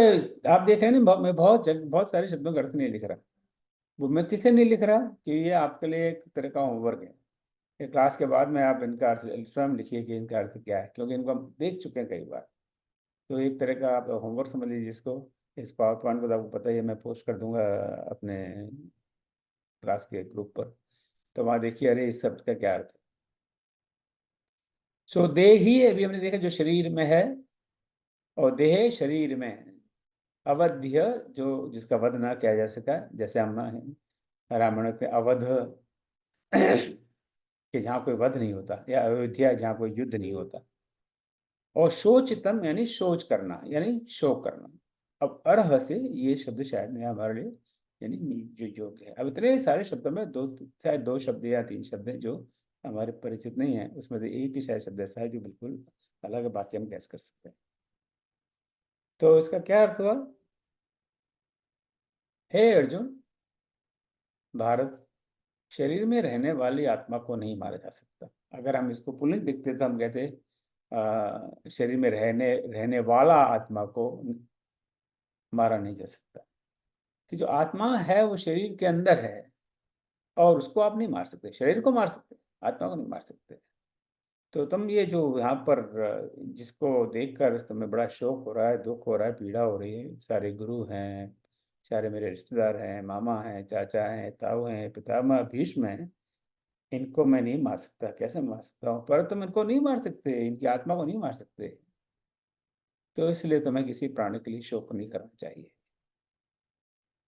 आप देख रहे हैं ना, मैं बहुत सारे शब्दों का अर्थ नहीं लिख रहा। वो मैं किसलिए नहीं लिख रहा कि ये आपके लिए एक तरह का होमवर्क है। ये क्लास के बाद में आप इनका अर्थ स्वयं लिखिए कि इनका अर्थ क्या है, क्योंकि इनको हम देख चुके हैं कई बार। तो एक तरह का आप होमवर्क समझ लीजिए इसको। इस पावर पॉइंट को तो आपको पता ही है, मैं पोस्ट कर दूंगा अपने क्लास के ग्रुप पर, तो वहाँ देखिए अरे इस शब्द का क्या अर्थ है। सो देही, अभी हमने देखा जो शरीर में है, और देह शरीर में है। अवध्य, जो जिसका वध ना किया जा सका, जैसे हम रामायण के अवध कि जहाँ कोई वध नहीं होता, या अयोध्या जहाँ कोई युद्ध नहीं होता। और शोचितम यानी शोच करना, यानी शोक करना। अब अर्ह से ये शब्द शायद नहीं हमारे लिए, यानी जो योग्य है। अब इतने सारे शब्दों में शायद 2 शब्द या 3 शब्द हैं जो हमारे परिचित नहीं है, उसमें से एक ही शायद शब्द ऐसा है जो बिल्कुल अलग बात हम गैस कर सकते हैं। तो इसका क्या अर्थ हुआ? हे अर्जुन, भारत, शरीर में रहने वाली आत्मा को नहीं मारा जा सकता। अगर हम इसको पुल्लिंग देखते तो हम कहते शरीर में रहने रहने वाला आत्मा को मारा नहीं जा सकता, कि जो आत्मा है वो शरीर के अंदर है और उसको आप नहीं मार सकते। शरीर को मार सकते, आत्मा को नहीं मार सकते। तो तुम ये जो यहाँ पर जिसको देखकर तुम्हें बड़ा शोक हो रहा है, दुख हो रहा है, पीड़ा हो रही है, सारे गुरु हैं, सारे मेरे रिश्तेदार हैं, मामा हैं, चाचा हैं, ताऊ हैं, पितामह भीष्म हैं, इनको मैं नहीं मार सकता। कैसे मार सकता हूँ? पर तुम इनको नहीं मार सकते, इनकी आत्मा को नहीं मार सकते। तो इसलिए तुम्हें किसी प्राणी के लिए शोक नहीं करना चाहिए,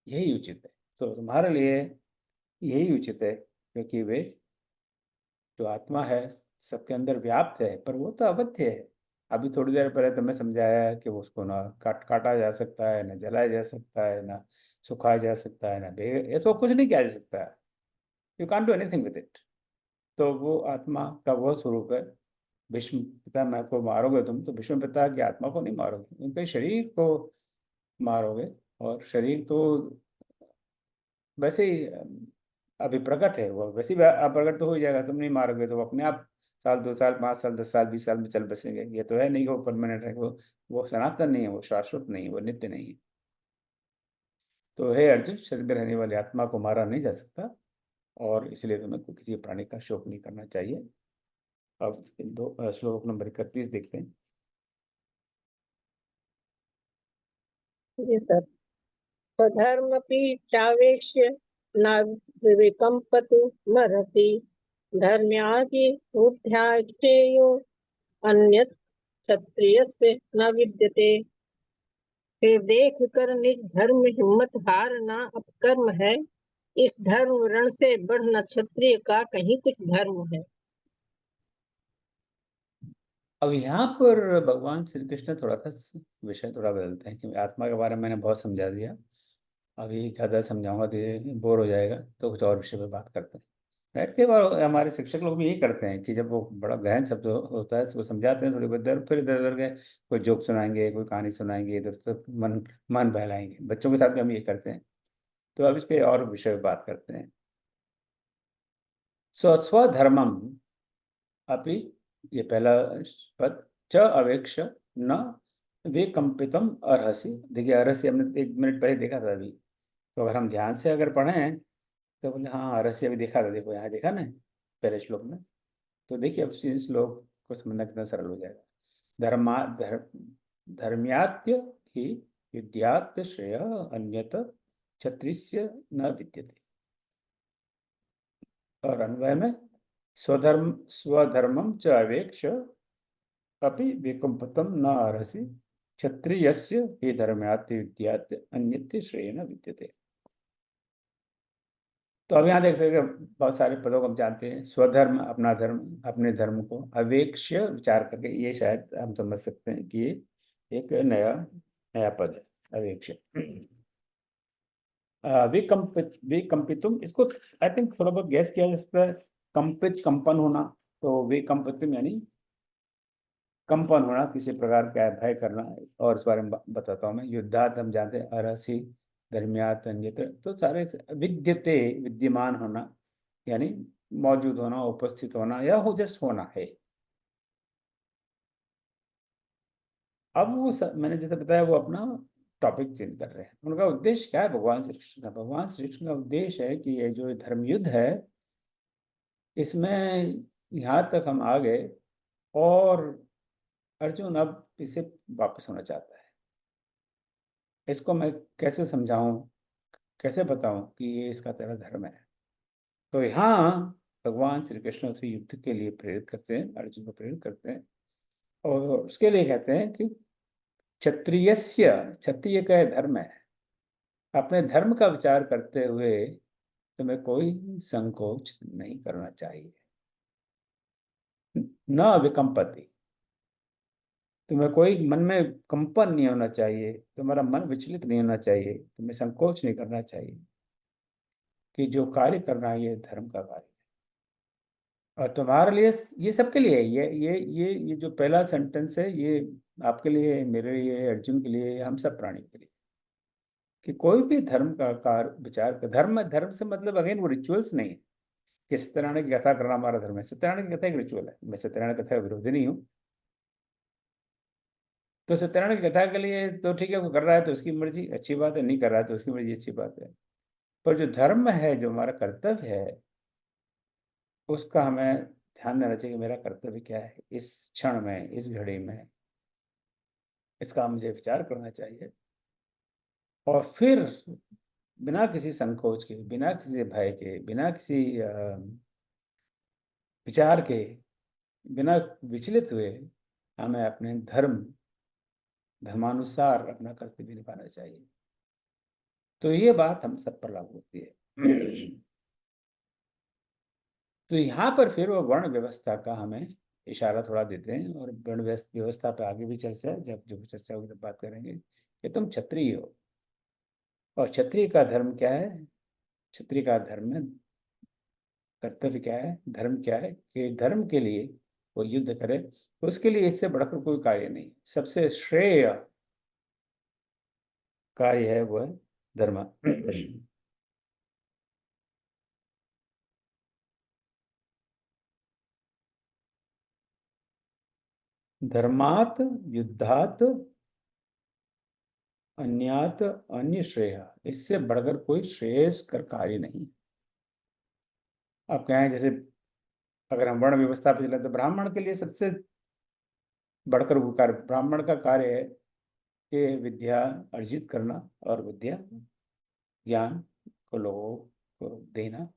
यही उचित है। तो तुम्हारे लिए यही उचित है, क्योंकि वे जो आत्मा है सबके अंदर व्याप्त है, पर वो तो अवध्य है। अभी थोड़ी देर पहले तुम्हें समझाया है कि उसको ना काटा जा सकता है, ना जलाया जा सकता है, ना सुखाया जा सकता है, ना ये सब कुछ नहीं किया जा सकता है। You can't do anything with it. तो वो आत्मा का वो स्वरूप है। भीष्म पिता मैं को मारोगे तुम, तो भीष्म पिता की आत्मा को नहीं मारोगे, उनके शरीर को मारोगे। और शरीर तो वैसे ही अभी प्रकट है, वो वैसे ही अप्रकट तो हो ही जाएगा। तुम नहीं मारोगे तो वो अपने आप साल 2 साल 5 साल 10 साल 20 साल में चल बसेंगे। ये तो है नहीं कि वो परमानेंट है, वो सनातन नहीं है, वो शाश्वत नहीं है, वो नित्य नहीं है। तो हे अर्जुन, शरीर में रहने वाली आत्मा को मारा नहीं जा सकता, और इसलिए तुम्हें किसी प्राणी का शोक नहीं करना चाहिए। अब श्लोक नंबर 31 देखते हैं। जी सर। स्वधर्मपि चावेक्ष्य न विकम्पतुमर्हसि धर्म्यादि ऊर्ध्याश्रेयो अन्यत् क्षत्रियस्य न विद्यते। फिर देख कर निज धर्म हिम्मत हारना अपकर्म है। इस धर्म रण से बढ़ न क्षत्रिय का कहीं कुछ धर्म है। अब यहाँ पर भगवान श्री कृष्ण थोड़ा सा विषय थोड़ा बदलते हैं, क्योंकि आत्मा के बारे में मैंने बहुत समझा दिया। अभी ज़्यादा समझाऊंगा तो ये बोर हो जाएगा, तो कुछ और विषय पे बात करते हैं। राइट, कई बार हमारे शिक्षक लोग भी यही करते हैं कि जब वो बड़ा गहन शब्द होता है उसको समझाते हैं थोड़ी बहुत देर, फिर इधर उधर के कोई जोक सुनाएंगे, कोई कहानी सुनाएंगे, इधर तो मन मन बहलाएंगे। बच्चों के साथ भी हम ये करते हैं। तो अब इस पे और विषय पे बात करते हैं। स्वधर्मम अपि, ये पहला पद, च अवेक्ष न विकम्पितम अर्हसि। देखिए अर्हसि हमने 1 मिनट पहले देखा था। अभी तो अगर हम ध्यान से अगर पढ़ें तो बोले हाँ अर्हसि अभी देखा था, देखो यहाँ देखा ना पहले श्लोक में। तो देखिए अब इस श्लोक को समझना कितना सरल हो जाएगा। धर्म्यात्य ही युद्धात् श्रेय अन्यत क्षत्रिय न विद्यते। और अन्वय में स्वधर्मम च अवेक्ष अपि विकम्पतम न अर्हसि क्षत्रियस्य हि धर्म्यात् विद्यात् अन्यत् श्रेयेण विद्यते। तो अब यहाँ देख सकते हैं बहुत सारे पदों को हम जानते हैं। स्वधर्म अपना धर्म, अपने धर्म को अवेक्ष्य विचार करके, ये शायद हम समझ सकते हैं कि ये एक नया नया पद है अवेक्ष्य। विकम्पितुम, इसको आई थिंक थोड़ा बहुत गैस किया जा सकता है। कंपित, कंपन होना। तो विकम्पितुम यानी कंपन होना, किसी प्रकार का भय करना। और इस बारे में बताता हूँ मैं। युद्धात हम जानते हैं अरहसी, धर्म्यात अन्यत्र, तो सारे विद्यते विद्यमान होना यानी मौजूद होना, उपस्थित होना, या हो जस्ट होना है। अब वो मैंने जैसे बताया वो अपना टॉपिक चेंज कर रहे हैं। उनका उद्देश्य क्या है भगवान श्री कृष्ण का? भगवान श्री कृष्ण का उद्देश्य है कि ये जो धर्म युद्ध है इसमें यहाँ तक हम आ गए, और अर्जुन अब इसे वापस होना चाहता है। इसको मैं कैसे समझाऊं, कैसे बताऊं कि ये इसका तेरा धर्म है? तो यहाँ भगवान श्री कृष्ण उसे युद्ध के लिए प्रेरित करते हैं, अर्जुन को प्रेरित करते हैं। और उसके लिए कहते हैं कि क्षत्रियस्य, क्षत्रिय का धर्म है। अपने धर्म का विचार करते हुए तुम्हें कोई संकोच नहीं करना चाहिए। न विकम्पति, तुम्हें कोई मन में कंपन नहीं होना चाहिए, तुम्हारा मन विचलित नहीं होना चाहिए, तुम्हें संकोच नहीं करना चाहिए कि जो कार्य करना है ये धर्म का कार्य है। और तुम्हारे लिए, ये सबके लिए है। ये जो पहला सेंटेंस है ये आपके लिए, मेरे लिए, अर्जुन के लिए, हम सब प्राणी के लिए, कि कोई भी धर्म का कार्य विचार कर। धर्म, धर्म से मतलब अगेन वो रिचुअल्स नहीं है कि सत्यनारायण की कथा करना हमारा धर्म है। सत्यनारायण की कथा एक रिचुअल है। मैं सत्यनारायण कथा का विरोधी नहीं हूँ। तो सत्यनारायण की कथा के लिए तो ठीक है, वो कर रहा है तो उसकी मर्जी, अच्छी बात है। नहीं कर रहा है तो उसकी मर्जी, अच्छी बात है। पर जो धर्म है, जो हमारा कर्तव्य है, उसका हमें ध्यान देना चाहिए कि मेरा कर्तव्य क्या है इस क्षण में, इस घड़ी में। इसका मुझे विचार करना चाहिए, और फिर बिना किसी संकोच के, बिना किसी भय के, बिना किसी विचार के, बिना विचलित हुए हमें अपने धर्मानुसार अपना कर्तव्य निभाना चाहिए। तो ये बात हम सब पर लागू होती है। तो यहाँ पर फिर वो वर्ण व्यवस्था का हमें इशारा थोड़ा देते हैं और वर्ण व्यवस्था पे आगे भी चर्चा है, जब जो चर्चा होगी तब बात करेंगे कि तुम क्षत्रिय हो। और क्षत्रिय का धर्म क्या है, क्षत्रिय का धर्म है, कर्तव्य क्या है, धर्म क्या है कि धर्म के लिए वो युद्ध करे, तो उसके लिए इससे बढ़कर कोई कार्य नहीं। सबसे श्रेय कार्य है वो है धर्म। धर्मात युद्धात अन्यात अन्य श्रेय, इससे बढ़कर कोई श्रेयस्कर कार्य नहीं। आप कहें जैसे अगर हम वर्ण व्यवस्था पे चले तो ब्राह्मण के लिए सबसे बढ़कर वो कार्य, ब्राह्मण का कार्य है कि विद्या अर्जित करना और विद्या ज्ञान को लोगों को देना,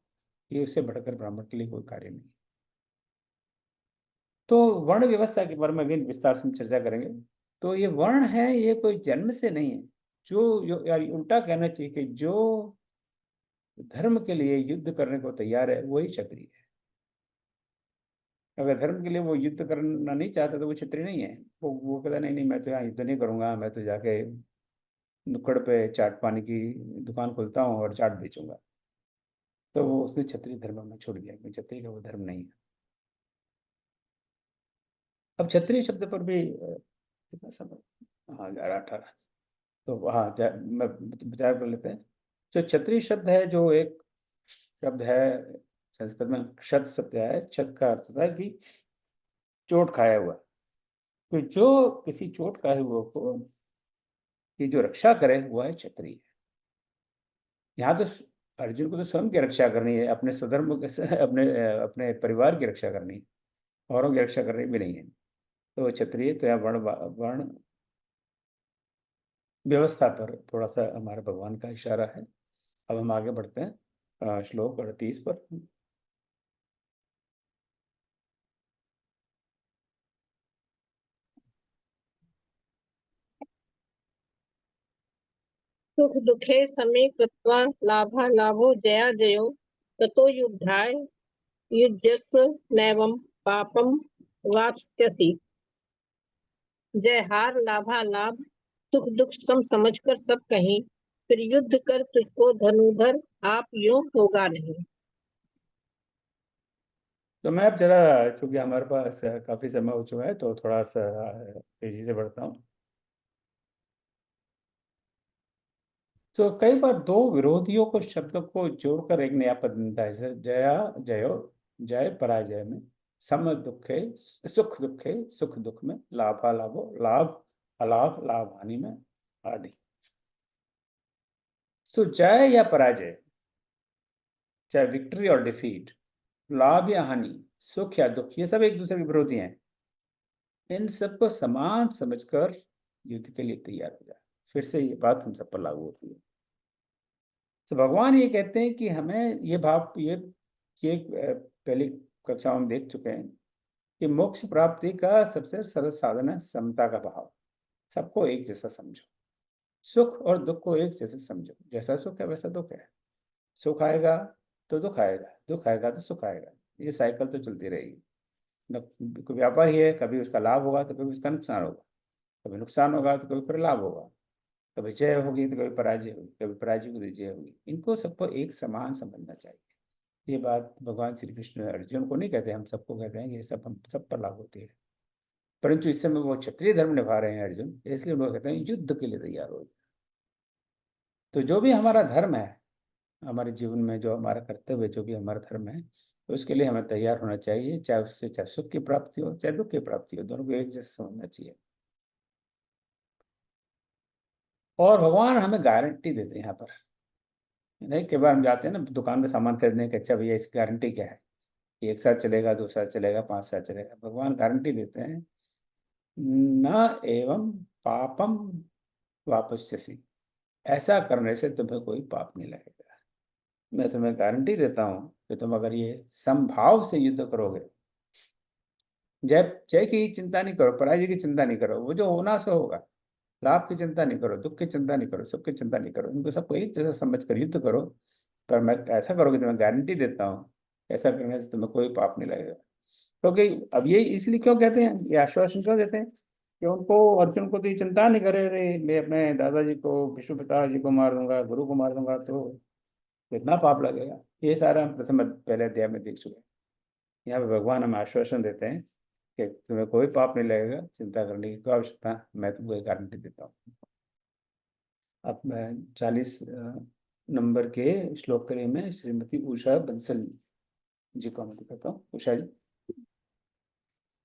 ये उससे बढ़कर ब्राह्मण के लिए कोई कार्य नहीं। तो वर्ण व्यवस्था के बारे में अगेन विस्तार से हम चर्चा करेंगे। तो ये वर्ण है, ये कोई जन्म से नहीं है। जो यार उल्टा कहना चाहिए कि जो धर्म के लिए युद्ध करने को तैयार है वही क्षत्रिय है। अगर धर्म के लिए वो युद्ध करना नहीं चाहता तो वो क्षत्रिय नहीं है। वो कहता नहीं नहीं मैं तो यहाँ युद्ध नहीं करूंगा, मैं तो जाके नुक्कड़ पे चाट पानी की दुकान खोलता हूँ और चाट बेचूंगा, तो वो उसने क्षत्रिय धर्म में छोड़ दिया, क्योंकि क्षत्रिय का वो धर्म नहीं है। अब क्षत्रिय शब्द पर भी कितना समय, हाँ 11-18, तो हाँ मैं विचार कर लेते हैं। जो क्षत्रिय शब्द है, जो एक शब्द है संस्कृत में क्षत शब्द है, क्षत का अर्थ होता है कि चोट खाया हुआ। तो जो किसी चोट खाए हुए को की जो रक्षा करे वो है क्षत्रिय। यहाँ तो अर्जुन को तो स्वयं की रक्षा करनी है, अपने स्वधर्म अपने अपने परिवार की रक्षा करनी है, औरों की रक्षा करनी भी नहीं है। तो क्षत्रिय तो यहाँ वर्ण वर्ण व्यवस्था पर थोड़ा सा हमारे भगवान का इशारा है। अब हम आगे बढ़ते हैं श्लोक 38 पर। सुख दुखे समे कृत्वा लाभा लाभो जया जयो ततो युद्धाय युज्यस्व नैवं पापम वाप्स्यसि। जय हार लाभा लाभ सुख दुख सम समझकर सब कहीं, फिर युद्ध कर तुझको धनुधर आप यूं होगा नहीं। तो मैं अब जरा, चूंकि हमारे पास काफी समय हो चुका है, तो थोड़ा सा तेजी से बढ़ता हूँ। तो कई बार दो विरोधियों को शब्दों को जोड़कर एक नया पद बनता है, जैसे जया जयो, जय पराजय में, सम दुखे सुख दुखे, सुख दुख में, लाभा लाभो, लाभ अलाभ लाभ हानि में आदि। सो जय या पराजय, चाहे विक्ट्री और डिफीट, लाभ या हानि, सुख या दुख, ये सब एक दूसरे के विरोधी हैं। इन सबको समान समझकर युद्ध के लिए तैयार हो जाए। फिर से ये बात हम सब पर लागू होती है। तो भगवान ये कहते हैं कि हमें ये भाव, ये पहली कक्षाओं में देख चुके हैं कि मोक्ष प्राप्ति का सबसे सरल साधन है समता का भाव। सबको एक जैसा समझो, सुख और दुख को एक जैसे समझो, जैसा सुख है वैसा दुख है। सुख आएगा तो दुख आएगा, दुख आएगा तो सुख आएगा, ये साइकिल तो चलती रहेगी। कोई व्यापार ही है, कभी उसका लाभ होगा तो कभी उसका नुकसान होगा, कभी नुकसान होगा तो कभी फिर लाभ होगा, कभी जय होगी तो कभी पराजय होगी, कभी पराजय होगी तो जय होगी। इनको सबको एक समान समझना चाहिए। ये बात भगवान श्री कृष्ण अर्जुन को नहीं कहते, हम सबको कहते हैं, ये सब हम सब पर लागू होती है। परंतु इस समय वो क्षत्रिय धर्म निभा रहे हैं अर्जुन, इसलिए लोग कहते हैं युद्ध के लिए तैयार हो। तो जो भी हमारा धर्म है, हमारे जीवन में जो हमारा कर्तव्य, जो भी हमारा धर्म है, तो उसके लिए हमें तैयार होना चाहिए, चाहे उससे चाहे सुख की प्राप्ति हो चाहे दुख की प्राप्ति हो, दोनों को एक जैसे समझना चाहिए। और भगवान हमें गारंटी देते हैं यहाँ पर। नहीं, कई बार हम जाते हैं ना दुकान में सामान खरीदने के, अच्छा भैया इसकी गारंटी क्या है, कि 1 साल चलेगा, 2 साल चलेगा, 5 साल चलेगा। भगवान गारंटी देते हैं, न एवं पापम वापस्यसि, ऐसा करने से तुम्हें कोई पाप नहीं लगेगा। मैं तुम्हें गारंटी देता हूँ कि तुम अगर ये समभाव से युद्ध करोगे, जय जय की चिंता नहीं करो, पराजय की चिंता नहीं करो, वो जो होना सो होगा, लाभ की चिंता नहीं करो, दुख की चिंता नहीं करो, सुख की चिंता नहीं करो, इनको सबको एक जैसा समझ कर युद्ध करो। पर मैं ऐसा करोगे तो मैं गारंटी देता हूँ, ऐसा करने से तुम्हें कोई पाप नहीं लगेगा। क्योंकि अब ये इसलिए क्यों कहते हैं, ये आश्वासन क्यों देते हैं कि उनको, अर्जुन को तो ये चिंता नहीं करे, रे मैं अपने दादाजी को, विष्णु पिताजी जी को मार दूंगा, गुरु को मार दूंगा तो कितना पाप लगेगा। ये सारा हम प्रथम पहले अध्याय में देख चुके हैं। यहाँ पे भगवान हमें आश्वासन देते हैं कि तुम्हें कोई पाप नहीं लगेगा, चिंता करने की कोई आवश्यकता, मैं तुमको एक गारंटी देता हूँ। अब मैं 40 नंबर के श्लोक के लिए मैं श्रीमती उषा बंसल जी को मैं दिखाता हूँ। उषा जी।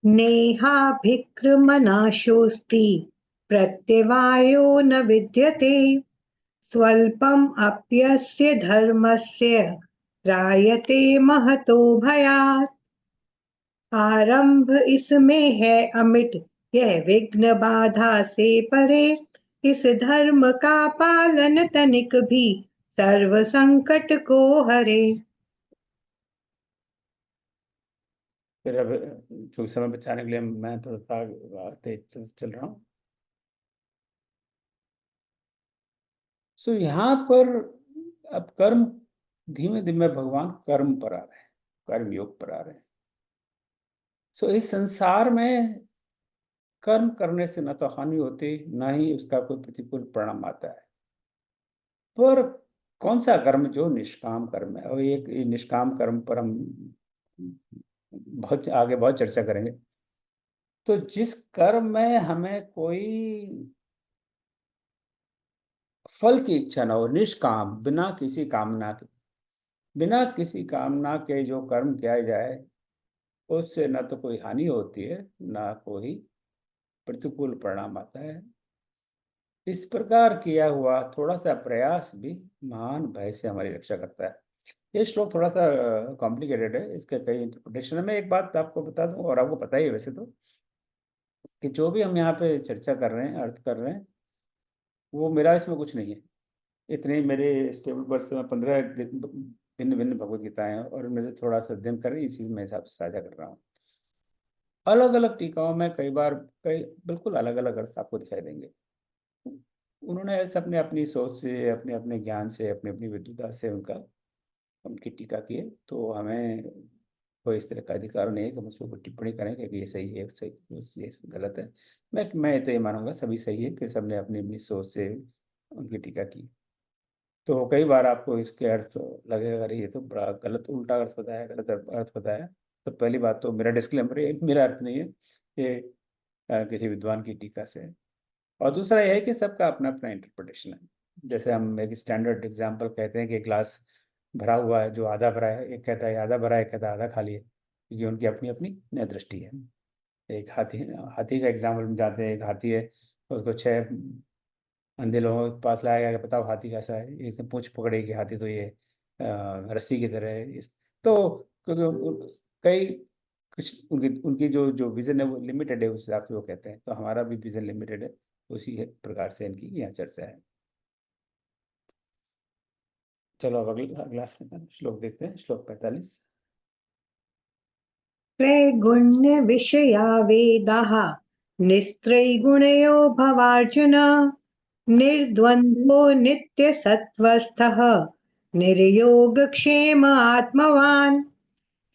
नेहाभिक्रमनाशोऽस्ति प्रत्यवायो न विद्यते स्वल्पम् अप्यस्य धर्मस्य त्रायते महतो भयात्। आरंभ इसमें है अमिट, यह विघ्न बाधा से परे, इस धर्म का पालन तनिक भी सर्व संकट को हरे। फिर अब जो समय बचाने के लिए मैं थोड़ा सा तेज चल रहा हूँ। सो यहाँ पर अब कर्म, धीमे धीमे भगवान कर्म पर आ रहे हैं, कर्म योग पर आ रहे हैं। सो इस संसार में कर्म करने से न तो हानि होती, न ही उसका कोई प्रतिकूल परिणाम आता है। पर कौन सा कर्म जो निष्काम कर्म है, और एक निष्काम कर्म पर हम बहुत आगे बहुत चर्चा करेंगे। तो जिस कर्म में हमें कोई फल की इच्छा न हो, निष्काम, बिना किसी कामना के, बिना किसी कामना के जो कर्म किया जाए उससे न तो कोई हानि होती है, ना कोई प्रतिकूल परिणाम आता है। इस प्रकार किया हुआ थोड़ा सा प्रयास भी महान भय से हमारी रक्षा करता है। ये श्लोक थोड़ा सा कॉम्प्लिकेटेड है, इसके कई इंटरप्रिटेशन है। मैं एक बात आपको बता दूं, और आपको पता ही है वैसे तो, कि जो भी हम यहाँ पे चर्चा कर रहे हैं, अर्थ कर रहे हैं, वो मेरा इसमें कुछ नहीं है। इतने मेरे स्टेबल पर में 15 भिन्न भिन्न भगवद गीताएं हैं, और उनमें से थोड़ा सा अध्ययन कर इसी में हिसाब से साझा कर रहा हूँ। अलग अलग टीकाओं में कई बार कई बिल्कुल अलग अलग अर्थ आपको दिखाई देंगे। उन्होंने ऐसे अपने अपनी सोच से, अपने अपने ज्ञान से, अपनी अपनी विद्वता से उनकी टीका की है। तो हमें कोई इस तरह का अधिकार नहीं है कि हम उसको टिप्पणी करें कि ये सही है, सही ये गलत है। मैं तो ये मानूंगा सभी सही है, कि सबने अपनी अपनी सोच से उनकी टीका की। तो कई बार आपको इसके अर्थ लगेगा, अरे ये तो बड़ा गलत, उल्टा अर्थ बताया, गलत अर्थ बताया। तो पहली बात तो मेरा डिस्क्लेमर, ये मेरा अर्थ नहीं है, ये किसी विद्वान की टीका से है। और दूसरा यह है कि सबका अपना अपना इंटरप्रिटेशन है। जैसे हम एक स्टैंडर्ड एग्जांपल कहते हैं कि ग्लास भरा हुआ है, जो आधा भरा है, एक कहता है आधा भरा है, एक कहता है आधा खाली है, क्योंकि उनकी अपनी अपनी नय दृष्टि है। एक हाथी हाथी का एग्जाम्पल में जाते हैं, एक हाथी है, उसको 6 अंधे लोगों के पास लाया गया कि बताओ हाथी कैसा है, इसने पूंछ पकड़ी कि हाथी तो ये रस्सी की तरह है। इस तो क्योंकि कई कुछ उनकी उनकी जो जो विजन है वो लिमिटेड है, उस हिसाब से वो कहते हैं। तो हमारा भी विजन लिमिटेड है, उसी प्रकार से इनकी यहाँ चर्चा है। चलो अब अगला अगला श्लोक देखते हैं, श्लोक 45। त्रैगुण्य विषया वेदाः निस्त्रैगुणयो भवार्जुन निर्द्वन्द्वो नित्यसत्त्वस्थः निर्योगक्षेम आत्मवान।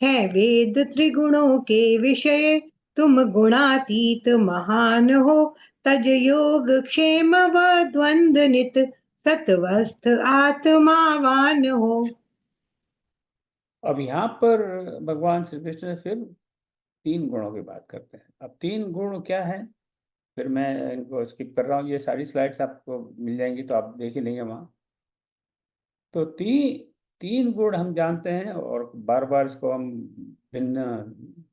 है वेद त्रिगुणों के विषय, तुम गुणातीत महान हो, तज योग क्षेम व द्वंद नित सत्वस्थ आत्मावान हो। अब यहाँ पर भगवान श्री कृष्ण फिर 3 गुणों की बात करते हैं। अब 3 गुण क्या है, फिर मैं इनको स्किप कर रहा हूँ, ये सारी स्लाइड्स आपको मिल जाएंगी तो आप देख ही लेंगे वहाँ। तो 3 गुण हम जानते हैं, और बार बार इसको हम भिन्न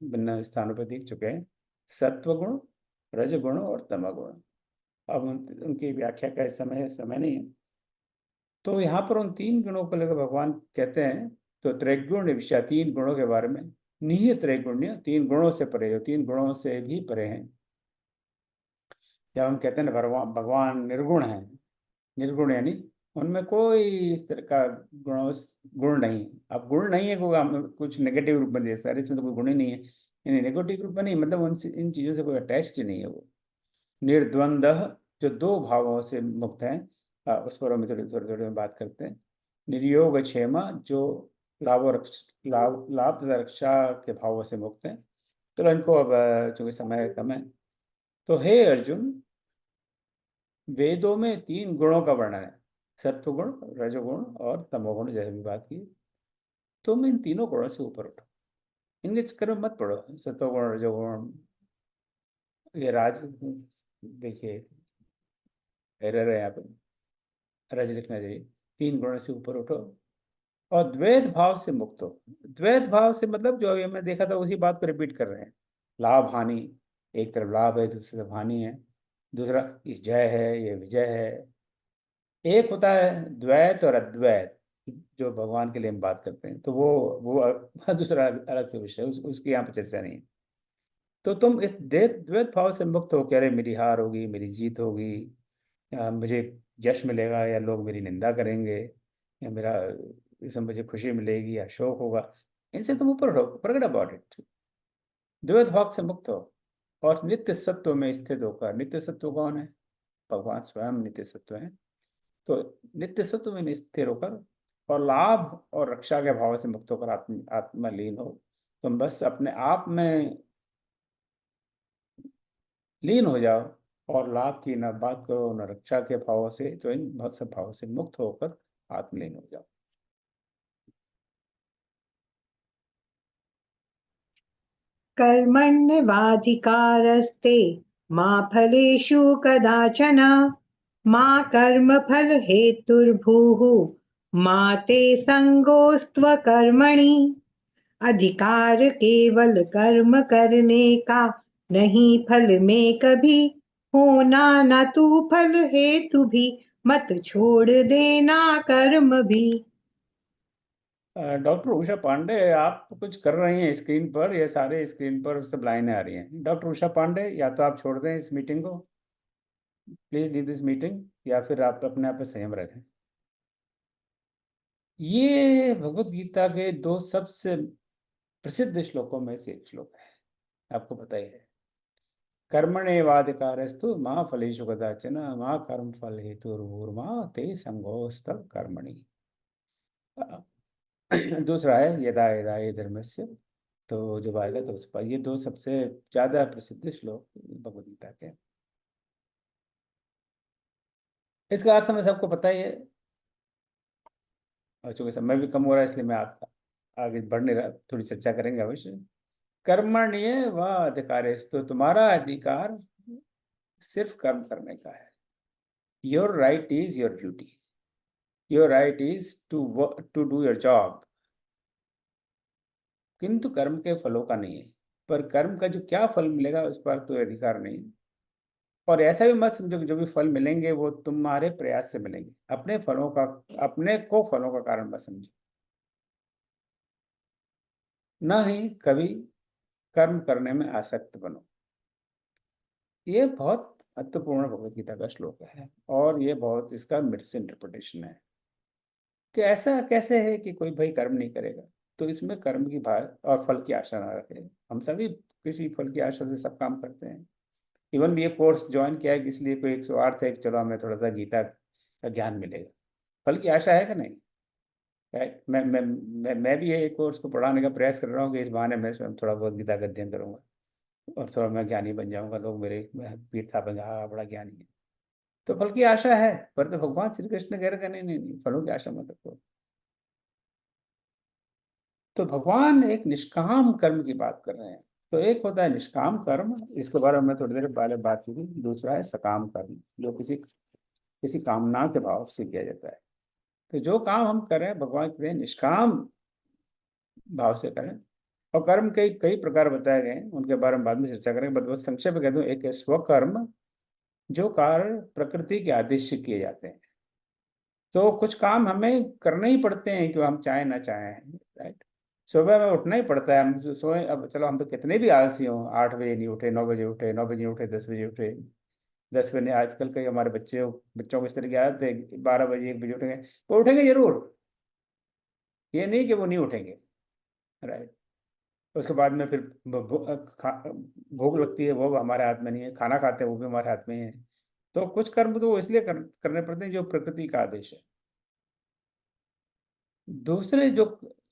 भिन्न स्थानों पर देख चुके हैं, सत्व गुण, रज गुण और तम गुण। अब उनकी व्याख्या का इस समय नहीं है। तो यहाँ पर उन 3 गुणों को लेकर भगवान कहते हैं, तो त्रैगुण्य विषय, 3 गुणों के बारे में, निहित त्रैगुण्य, 3 गुणों से परे, जो 3 गुणों से भी परे हैं। जब हम कहते हैं ना भगवान निर्गुण है, निर्गुण यानी उनमें कोई इस तरह का गुण नहीं है। अब गुण नहीं है कोई, हम कुछ नेगेटिव रूप में दे सारे, इसमें तो कोई गुण ही नहीं है, यानी नेगेटिव रूप में नहीं, मतलब उनसे इन चीज़ों से कोई अटैच्ड नहीं है वो। निर्द्वंद, जो 2 भावों से मुक्त हैं, उस पर हम थोड़ी थोड़ी में बात करते हैं। निर्योग क्षेमा, जो लाभ तथा रक्षा के भावों से मुक्त हैं। चलो इनको अब चूंकि समय कम है, तो हे अर्जुन, वेदों में 3 गुणों का वर्णन है, सत्वगुण, रजोगुण और तमोगुण, जैसे भी बात की। तुम इन तीनों गुणों से ऊपर उठो, इनके चक्कर में मत पड़ो। सत्वगुण, रजोगुण, ये राज, देखिए एरर है यहाँ पे, रज लिखना चाहिए। 3 गुणों से ऊपर उठो और द्वैत भाव से मुक्त हो। द्वैत भाव से मतलब जो अभी हमने देखा था उसी बात को रिपीट कर रहे हैं। लाभ हानि, एक तरफ लाभ है, दूसरी तरफ हानि है, दूसरा ये जय है, ये विजय है। एक होता है द्वैत और अद्वैत, जो भगवान के लिए हम बात करते हैं, तो वो दूसरा अलग से विषय है, उसकी यहाँ पर चर्चा नहीं है। तो तुम इस द्वैत भाव से मुक्त हो, कह रहे मेरी हार होगी, मेरी जीत होगी, या मुझे यश मिलेगा या लोग मेरी निंदा करेंगे, या मेरा इसमें मुझे खुशी मिलेगी या शोक होगा, इनसे तुम ऊपर उठो, फॉरगेट अबाउट इट। द्वैत भाव से मुक्त हो और नित्य सत्व में स्थित होकर, नित्य सत्व कौन है? भगवान स्वयं नित्य सत्व है। तो नित्य सत्व में स्थिर होकर और लाभ और रक्षा के भाव से मुक्त होकर आत्मा लीन हो। तुम बस अपने आप में लीन हो जाओ और लाभ की न बात करो न रक्षा के भाव से, तो इन बहुत सब भावों से मुक्त होकर आत्मलीन हो जाओ। कर्मण्यवाधिकारस्ते मा फलेषु कदाचन मा कर्मफल हेतुर्भुः मा ते संगोऽस्त्व कर्मणि। अधिकार केवल कर्म करने का, नहीं फल में कभी होना न तू फल हेतु भी, मत छोड़ देना कर्म भी। डॉक्टर उषा पांडे, आप कुछ कर रही हैं स्क्रीन पर, ये सारे स्क्रीन पर सब लाइनें आ रही हैं। डॉक्टर उषा पांडे, या तो आप छोड़ दें इस मीटिंग को, प्लीज लीव दिस मीटिंग, या फिर आप अपने आप पे संयम रखें। ये भगवत गीता के 2 सबसे प्रसिद्ध श्लोकों में से एक श्लोक है, आपको पता ही है। कर्मण्येवाधिकारस्तु मा फलेषु कदाचन मा कर्म फल हेतुर्भुर्मा ते संगोऽस्त्व कर्मणि। दूसरा है यदा यदा ये धर्मस्य, तो जब आएगा तो उस पर। ये 2 सबसे ज्यादा प्रसिद्ध श्लोक भगवद गीता के। इसका अर्थ हमें सबको पता ही है, और चूंकि समय भी कम हो रहा है इसलिए मैं आगे बढ़ नहीं रहा, थोड़ी चर्चा करेंगे अवश्य। कर्मण्य व अधिकारेस्तु, तुम्हारा अधिकार सिर्फ कर्म करने का है। Your right is your duty, your right is to do your job, किंतु कर्म के फलों का नहीं है। पर कर्म का जो क्या फल मिलेगा उस पर तो अधिकार नहीं। और ऐसा भी मत समझो कि जो भी फल मिलेंगे वो तुम्हारे प्रयास से मिलेंगे, अपने फलों का, अपने को फलों का कारण मत समझो। न ही कभी कर्म करने में आसक्त बनो। ये बहुत महत्वपूर्ण भगवद गीता का श्लोक है, और ये बहुत इसका मिस इंटरप्रिटेशन है कि ऐसा कैसे है कि कोई भाई कर्म नहीं करेगा, तो इसमें कर्म की भाव और फल की आशा ना रखे। हम सभी किसी फल की आशा से सब काम करते हैं। इवन भी ये कोर्स ज्वाइन किया है कि इसलिए कोई एक स्वार्थ है कि चलो हमें थोड़ा सा गीता का ज्ञान मिलेगा। फल की आशा है कि नहीं? राइट। मैं भी ये कोर्स को पढ़ाने का प्रयास कर रहा हूँ कि इस बहाने मैं स्वयं थोड़ा बहुत गीता का अध्ययन करूंगा और थोड़ा मैं ज्ञानी बन जाऊंगा, लोग मेरे पीठ थापेंगे, हाँ बड़ा ज्ञानी है। तो फल की आशा है, पर तो भगवान श्री कृष्ण कह रहे नहीं नहीं नहीं, फलों की आशा मत रखो। तो भगवान एक निष्काम कर्म की बात कर रहे हैं। तो एक होता है निष्काम कर्म, इसके बारे में थोड़ी देर पहले बात की थी। दूसरा है सकाम कर्म, जो किसी किसी कामना के भाव से किया जाता है। तो जो काम हम करें भगवान के लिए निष्काम भाव से करें। और कर्म कई कई प्रकार बताए गए हैं, उनके बारे में बाद में चर्चा करेंगे, बस बस संक्षेप में कह दूं, एक है स्वकर्म, जो कार्य प्रकृति के आदेश से किए जाते हैं। तो कुछ काम हमें करने ही पड़ते हैं कि हम चाहे ना चाहें, राइट। सुबह में उठना ही पड़ता है। हम सोए, अब चलो हम तो कितने भी आलसी हों, 8 बजे नहीं उठे, 9 बजे उठे, 9 बजे उठे, 10 बजे उठे, 10 बजे। आजकल कई हमारे बच्चों को इस तरह की आदत है, 12 बजे 1 बजे उठेंगे, वो उठेंगे जरूर, ये नहीं कि वो नहीं उठेंगे, राइट। उसके बाद में फिर भूख लगती है, वो हमारे हाथ में नहीं है। खाना खाते हैं, वो भी हमारे हाथ में ही है। तो कुछ कर्म तो इसलिए करने पड़ते हैं जो प्रकृति का आदेश है। दूसरे जो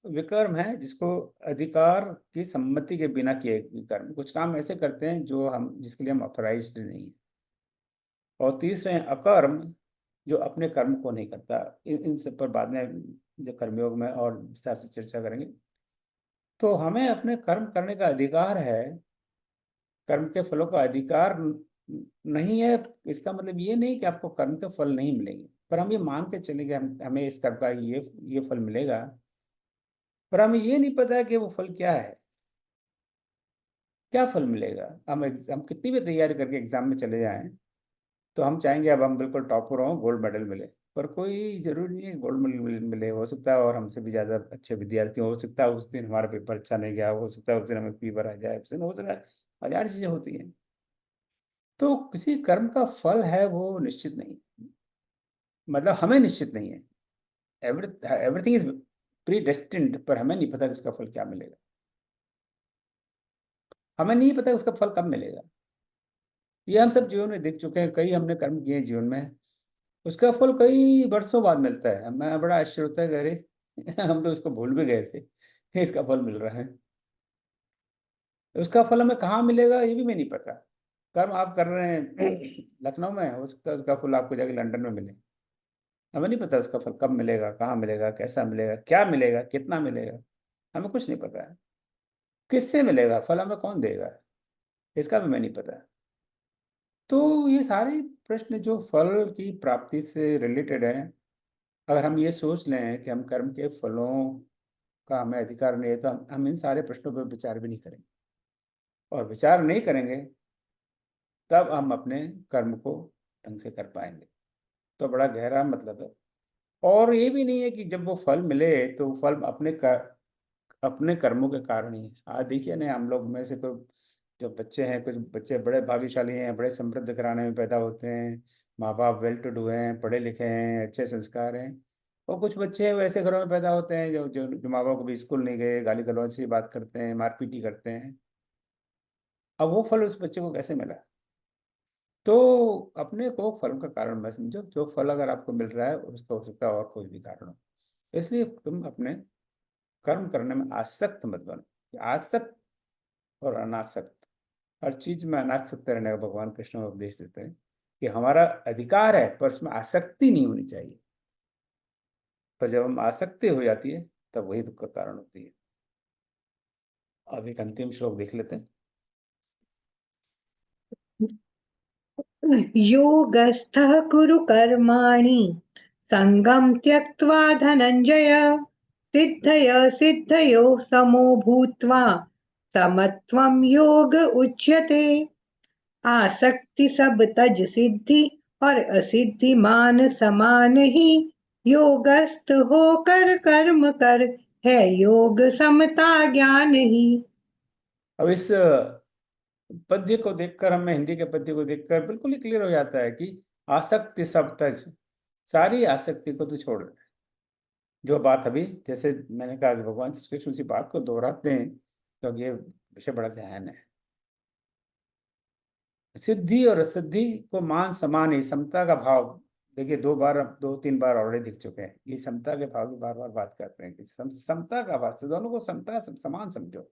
विकर्म है जिसको अधिकार की सम्मति के बिना किए गए कर्म, कुछ काम ऐसे करते हैं जो हम जिसके लिए हम ऑथराइज्ड नहीं है। और तीसरे हैं अकर्म, जो अपने कर्म को नहीं करता। इन सब पर बाद में जब कर्मयोग में और विस्तार से चर्चा करेंगे। तो हमें अपने कर्म करने का अधिकार है, कर्म के फलों का अधिकार नहीं है। इसका मतलब ये नहीं कि आपको कर्म के फल नहीं मिलेंगे, पर हम ये मान के चलेंगे हमें इस कर्म का ये फल मिलेगा, पर हमें ये नहीं पता कि वो फल क्या है, क्या फल मिलेगा। हम कितनी भी तैयारी करके एग्जाम में चले जाएं तो हम चाहेंगे अब हम बिल्कुल टॉपर हों, गोल्ड मेडल मिले, पर कोई जरूरी नहीं है गोल्ड मेडल मिले। हो सकता है और हमसे भी ज़्यादा अच्छे विद्यार्थी हो सकता है उस दिन हमारा पेपर अच्छा नहीं गया, हो सकता है उस दिन हमें फीवर आ जाए, उस दिन हो सकता है हजार चीज़ें होती हैं। तो किसी कर्म का फल है वो निश्चित नहीं, मतलब हमें निश्चित नहीं है। एवरीथिंग इज प्री डेस्टिन्ड, पर हमें नहीं पता कि उसका फल क्या मिलेगा। हमें नहीं पता उसका फल कब मिलेगा। ये हम सब जीवन में देख चुके हैं, कई हमने कर्म किए हैं जीवन में, उसका फल कई वर्षों बाद मिलता है। मैं बड़ा आश्चर्य होता है कि अरे हम तो उसको भूल भी गए थे कि इसका फल मिल रहा है। उसका फल हमें कहाँ मिलेगा ये भी मैं नहीं पता। कर्म आप कर रहे हैं लखनऊ में, हो सकता है उसका फल आपको जाके लंदन में मिले। हमें नहीं पता उसका फल कब मिलेगा, कहाँ मिलेगा, कैसा मिलेगा, क्या मिलेगा, कितना मिलेगा, हमें कुछ नहीं पता है। किससे मिलेगा फल, हमें कौन देगा, इसका भी मैं नहीं पता। तो ये सारे प्रश्न जो फल की प्राप्ति से रिलेटेड है, अगर हम ये सोच लें कि हम कर्म के फलों का हमें अधिकार नहीं है, तो हम इन सारे प्रश्नों पर विचार भी नहीं करेंगे। और विचार नहीं करेंगे तब हम अपने कर्म को ढंग से कर पाएंगे। तो बड़ा गहरा मतलब है। और ये भी नहीं है कि जब वो फल मिले तो वो फल अपने कर्मों के कारण ही है। आज देखिए ना, हम लोग में से कोई जो बच्चे हैं, कुछ बच्चे बड़े भाग्यशाली हैं, बड़े समृद्ध घराने में पैदा होते हैं, माँ बाप वेल टू डू हैं, पढ़े लिखे हैं, अच्छे संस्कार हैं। और कुछ बच्चे वैसे घरों में पैदा होते हैं जो माँ बाप कभी स्कूल नहीं गए, गाली गलौज से बात करते हैं, मारपीट ही करते हैं। अब वो फल उस बच्चे को कैसे मिला? तो अपने को फल का कारण मत समझो। जो फल अगर आपको मिल रहा है उसका हो सकता है और कोई भी कारण हो। इसलिए तुम अपने कर्म करने में आसक्त मत बनो। आसक्त और अनासक्त, हर चीज में अनासक्त रहने का भगवान कृष्ण उपदेश देते हैं कि हमारा अधिकार है पर उसमें आसक्ति नहीं होनी चाहिए। पर जब हम आसक्ति हो जाती है तब वही दुख का कारण होती है। अब एक अंतिम श्लोक देख लेते हैं। योगस्थः कुरु कर्माणि संगं त्यक्त्वा धनंजय सिद्धय सिद्धयो समो भूत्वा समत्वं योग उच्यते। आसक्ति सब तज सिद्धि और असिद्धि मान समान ही। योगस्थ होकर कर्म कर है योग समता ज्ञान ही। अब इस पद्य को देखकर, हमें हिंदी के पद्य को देखकर बिल्कुल ही क्लियर हो जाता है कि आसक्ति सब तज, सारी आसक्ति को तो छोड़ दे। जो बात अभी जैसे मैंने कहा कि भगवान श्री कृष्ण उसी बात को दोहराते हैं क्योंकि ये विषय बड़ा गहन है। सिद्धि और असिद्धि को मान समान ही, समता का भाव। देखिए दो तीन बार ऑलरेडी दिख चुके हैं। ये समता के भाव की बार बार बात करते हैं कि समता का भाव, दोनों को समता समान समझो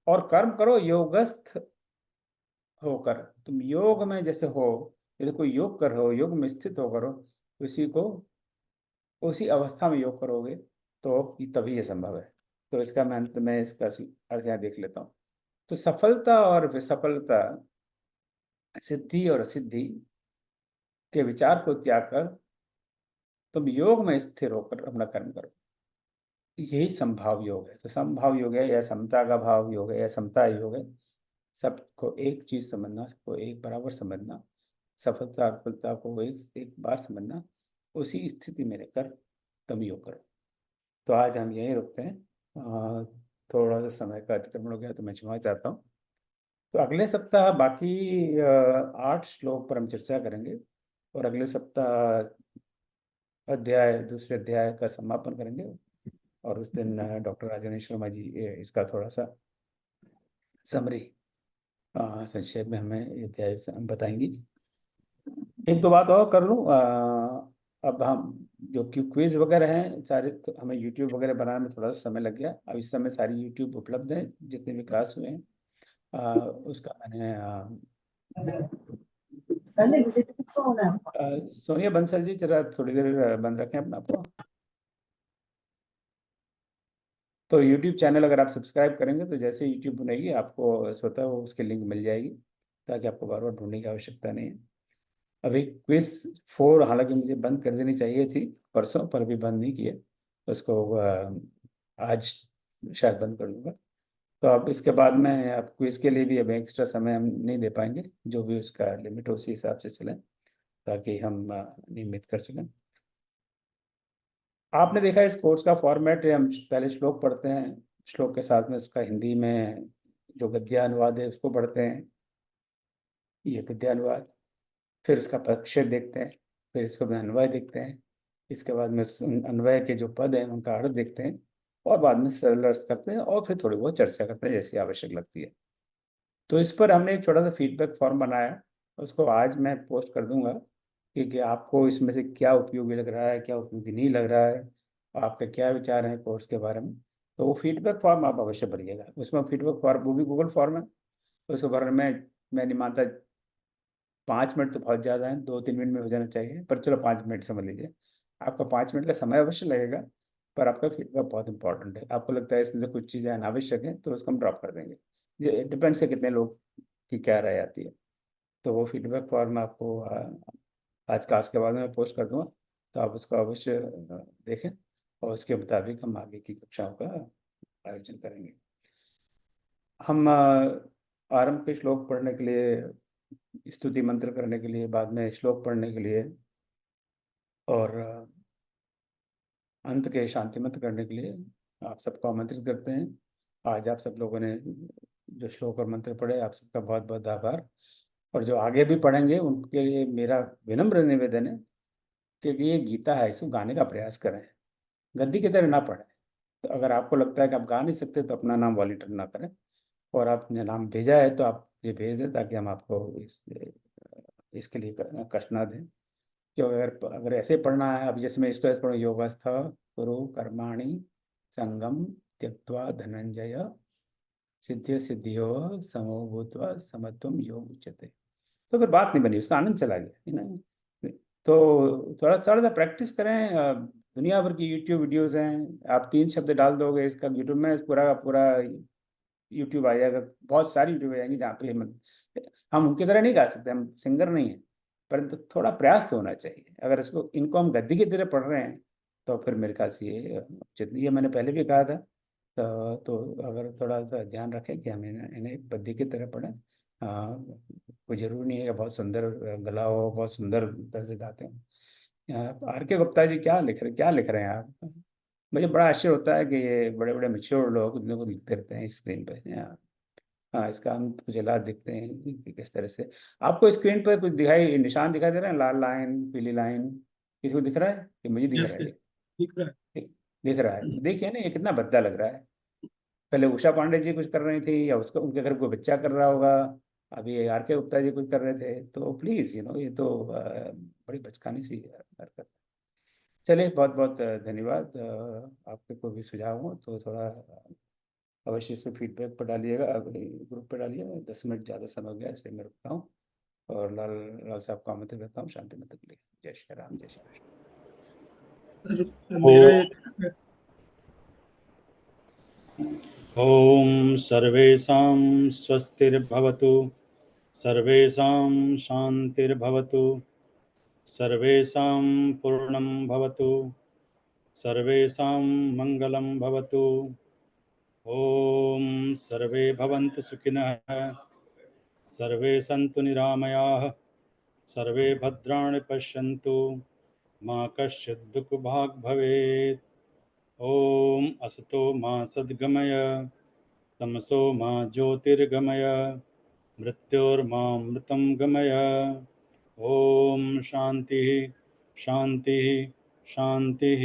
और कर्म करो योगस्थ होकर। तुम योग में जैसे हो, यदि कोई योग कर रहे हो, योग में स्थित होकर हो, उसी को उसी अवस्था में योग करोगे तो तभी ये संभव है। तो इसका मैं अंत में इसका अर्थ यहाँ देख लेता हूँ। तो सफलता और विसफलता, सिद्धि और असिद्धि के विचार को त्याग कर तुम योग में स्थिर होकर अपना कर्म करो, यही संभाव योग है। तो संभाव योग है या समता का भाव योग है या समता योग है। सबको एक चीज समझना, सबको एक बराबर समझना, सफलता विफलता को एक बार समझना, उसी स्थिति में रहकर तुम योग करो। तो आज हम यहीं रुकते हैं। थोड़ा सा समय का अतिक्रमण हो गया तो मैं क्षमा चाहता हूँ। तो अगले सप्ताह बाकी 8 श्लोक पर हम चर्चा करेंगे और अगले सप्ताह दूसरे अध्याय का समापन करेंगे। और उस दिन डॉक्टर राजेंद्र शर्मा जी इसका थोड़ा सा समरी संक्षेप में हमें अध्याय बताएंगी। एक दो बात और कर लूँ, अब हम जो क्विज वगैरह हैं सारे, तो हमें यूट्यूब वगैरह बनाने में थोड़ा सा समय लग गया। अब इस समय सारी यूट्यूब उपलब्ध है, जितने भी क्लास हुए हैं उसका मैंने सोनिया बंसल जी जरा थोड़ी देर बंद रखें अपना आपको। तो यूट्यूब चैनल अगर आप सब्सक्राइब करेंगे तो जैसे यूट्यूब बनेगी आपको स्वतः वो उसकी लिंक मिल जाएगी, ताकि आपको बार बार ढूंढने की आवश्यकता नहीं है। अभी क्विज 4 हालांकि मुझे बंद कर देनी चाहिए थी परसों, पर अभी बंद नहीं किए, तो उसको आज शायद बंद कर दूंगा। तो अब इसके बाद में अब क्विज के लिए भी अब एक्स्ट्रा समय हम नहीं दे पाएंगे, जो भी उसका लिमिट हो उसी हिसाब से चलें, ताकि हम नियमित कर सकें। आपने देखा इस कोर्स का फॉर्मेट, हम पहले श्लोक पढ़ते हैं, श्लोक के साथ में उसका हिंदी में जो गद्यानुवाद है उसको पढ़ते हैं, ये गद्यानुवाद, फिर उसका प्रक्षेप देखते हैं, फिर इसको में अन्वय देखते हैं, इसके बाद में अन्वय के जो पद हैं उनका अर्थ देखते हैं, और बाद में सरल अर्थ करते हैं, और फिर थोड़ी बहुत चर्चा करते हैं जैसी आवश्यक लगती है। तो इस पर हमने एक छोटा सा फीडबैक फॉर्म बनाया, उसको आज मैं पोस्ट कर दूंगा कि आपको इसमें से क्या उपयोगी लग रहा है, क्या उपयोगी नहीं लग रहा है, आपके क्या विचार हैं कोर्स के बारे में। तो वो फीडबैक फॉर्म आप अवश्य भरिएगा। उसमें फीडबैक फॉर्म वो भी गूगल फॉर्म है, तो उसको भरने में मैं नहीं मानता 5 मिनट तो बहुत ज़्यादा है, 2-3 मिनट में हो जाना चाहिए, पर चलो 5 मिनट समझ लीजिए। आपका 5 मिनट का समय अवश्य लगेगा, पर आपका फीडबैक बहुत इंपॉर्टेंट है। आपको लगता है इसमें से कुछ चीज़ें अनावश्यक हैं तो उसको हम ड्रॉप कर देंगे, ये डिपेंड्स है कितने लोग की क्या राय आती है। तो वो फीडबैक फॉर्म आपको आज क्लास के बाद में पोस्ट कर दूंगा, तो आप उसको अवश्य देखें, और उसके मुताबिक हम आगे की कक्षाओं का आयोजन करेंगे। हम आरंभ के श्लोक पढ़ने के लिए, स्तुति मंत्र करने के लिए, बाद में श्लोक पढ़ने के लिए, और अंत के शांति मंत्र करने के लिए आप सबको आमंत्रित करते हैं। आज आप सब लोगों ने जो श्लोक और मंत्र पढ़े, आप सबका बहुत बहुत आभार। और जो आगे भी पढ़ेंगे उनके लिए मेरा विनम्र निवेदन है, क्योंकि ये गीता है, इसको गाने का प्रयास करें, गद्दी की तरह ना पढ़ें। तो अगर आपको लगता है कि आप गा नहीं सकते तो अपना नाम वॉलंटियर ना करें, और आपने नाम भेजा है तो आप ये भेज दें, ताकि हम आपको इसके लिए कष्ट ना दें। क्यों, अगर ऐसे पढ़ना है, अब जैसे मैं इसको ऐसे पढ़ूँ, योगस्थ कुरु कर्माणि संगम त्यक्त्वा धनंजय सिद्धियो सिद्धियो समो भूत्वा समत्वम योग उच्यते। तो फिर बात नहीं बनी, उसका आनंद चला गया है ना। तो थोड़ा थोड़ा सा प्रैक्टिस करें। दुनिया भर की यूट्यूब वीडियोस हैं, आप 3 शब्द डाल दोगे इसका यूट्यूब में, पूरा का पूरा यूट्यूब आ जाएगा, बहुत सारी यूट्यूब आ जाएंगी जहाँ पे हम उनकी तरह नहीं गा सकते, हम सिंगर नहीं हैं, परंतु थोड़ा प्रयास तो होना चाहिए। अगर इसको इनको हम गद्दी की तरह पढ़ रहे हैं तो फिर मेरे ख्याल से ये उचित नहीं है। मैंने पहले भी कहा था, तो अगर थोड़ा सा ध्यान रखें कि हम इन्हें गद्दी की तरह पढ़ें। कोई जरूरी नहीं है कि बहुत सुंदर गला हो, बहुत सुंदर तरह से गाते हैं। आर के गुप्ता जी क्या लिख रहे हैं आप? मुझे बड़ा आश्चर्य होता है कि ये बड़े बड़े मैच्योर लोग इतने को लिखते रहते हैं स्क्रीन पे। हाँ, इसका हम कुछ हालात दिखते हैं कि किस तरह से आपको स्क्रीन पर कुछ निशान दिखाई दे रहे हैं, लाल लाइन, पीली लाइन, किसी को दिख रहा है कि मुझे दिख रहा है? दिख रहा है। दिख रहा है, तो देखिए ना ये कितना भद्दा लग रहा है। पहले उषा पांडे जी कुछ कर रही थी, या उसका उनके घर कोई बच्चा कर रहा होगा, अभी आर के गुप्ता जी कुछ कर रहे थे। तो प्लीज ये तो बड़ी बचकानी सी हरकत। चलिए, बहुत बहुत धन्यवाद। आपके कोई भी सुझाव हो तो थोड़ा अवश्य इसमें फीडबैक पर डालिएगा, ग्रुप पर डालिएगा। 10 मिनट ज़्यादा समय हो गया, इसलिए मैं रुकता हूँ, और लाल लाल साहब को आमंत्रित करता हूँ शांति मंत्र के लिए। जय श्री राम, जय श्री कृष्ण। मेरा एक ॐ सर्वेषां स्वस्तिर्भवतु, सर्वेषां शान्तिर्भवतु, सर्वेषां पूर्णं भवतु, सर्वेषां मङ्गलं भवतु। ॐ सर्वे भवन्तु सुखिनः, सर्वे सन्तु निरामयाः, सर्वे भद्राणि पश्यन्तु, मा कश्चित् दुःखभाग् भवेत्। ॐ असतो मा सद्गमय, तमसो मा ज्योतिर्गमय, मृत्योर्मामृतं गमय। ॐ शान्तिः शान्तिः शान्तिः।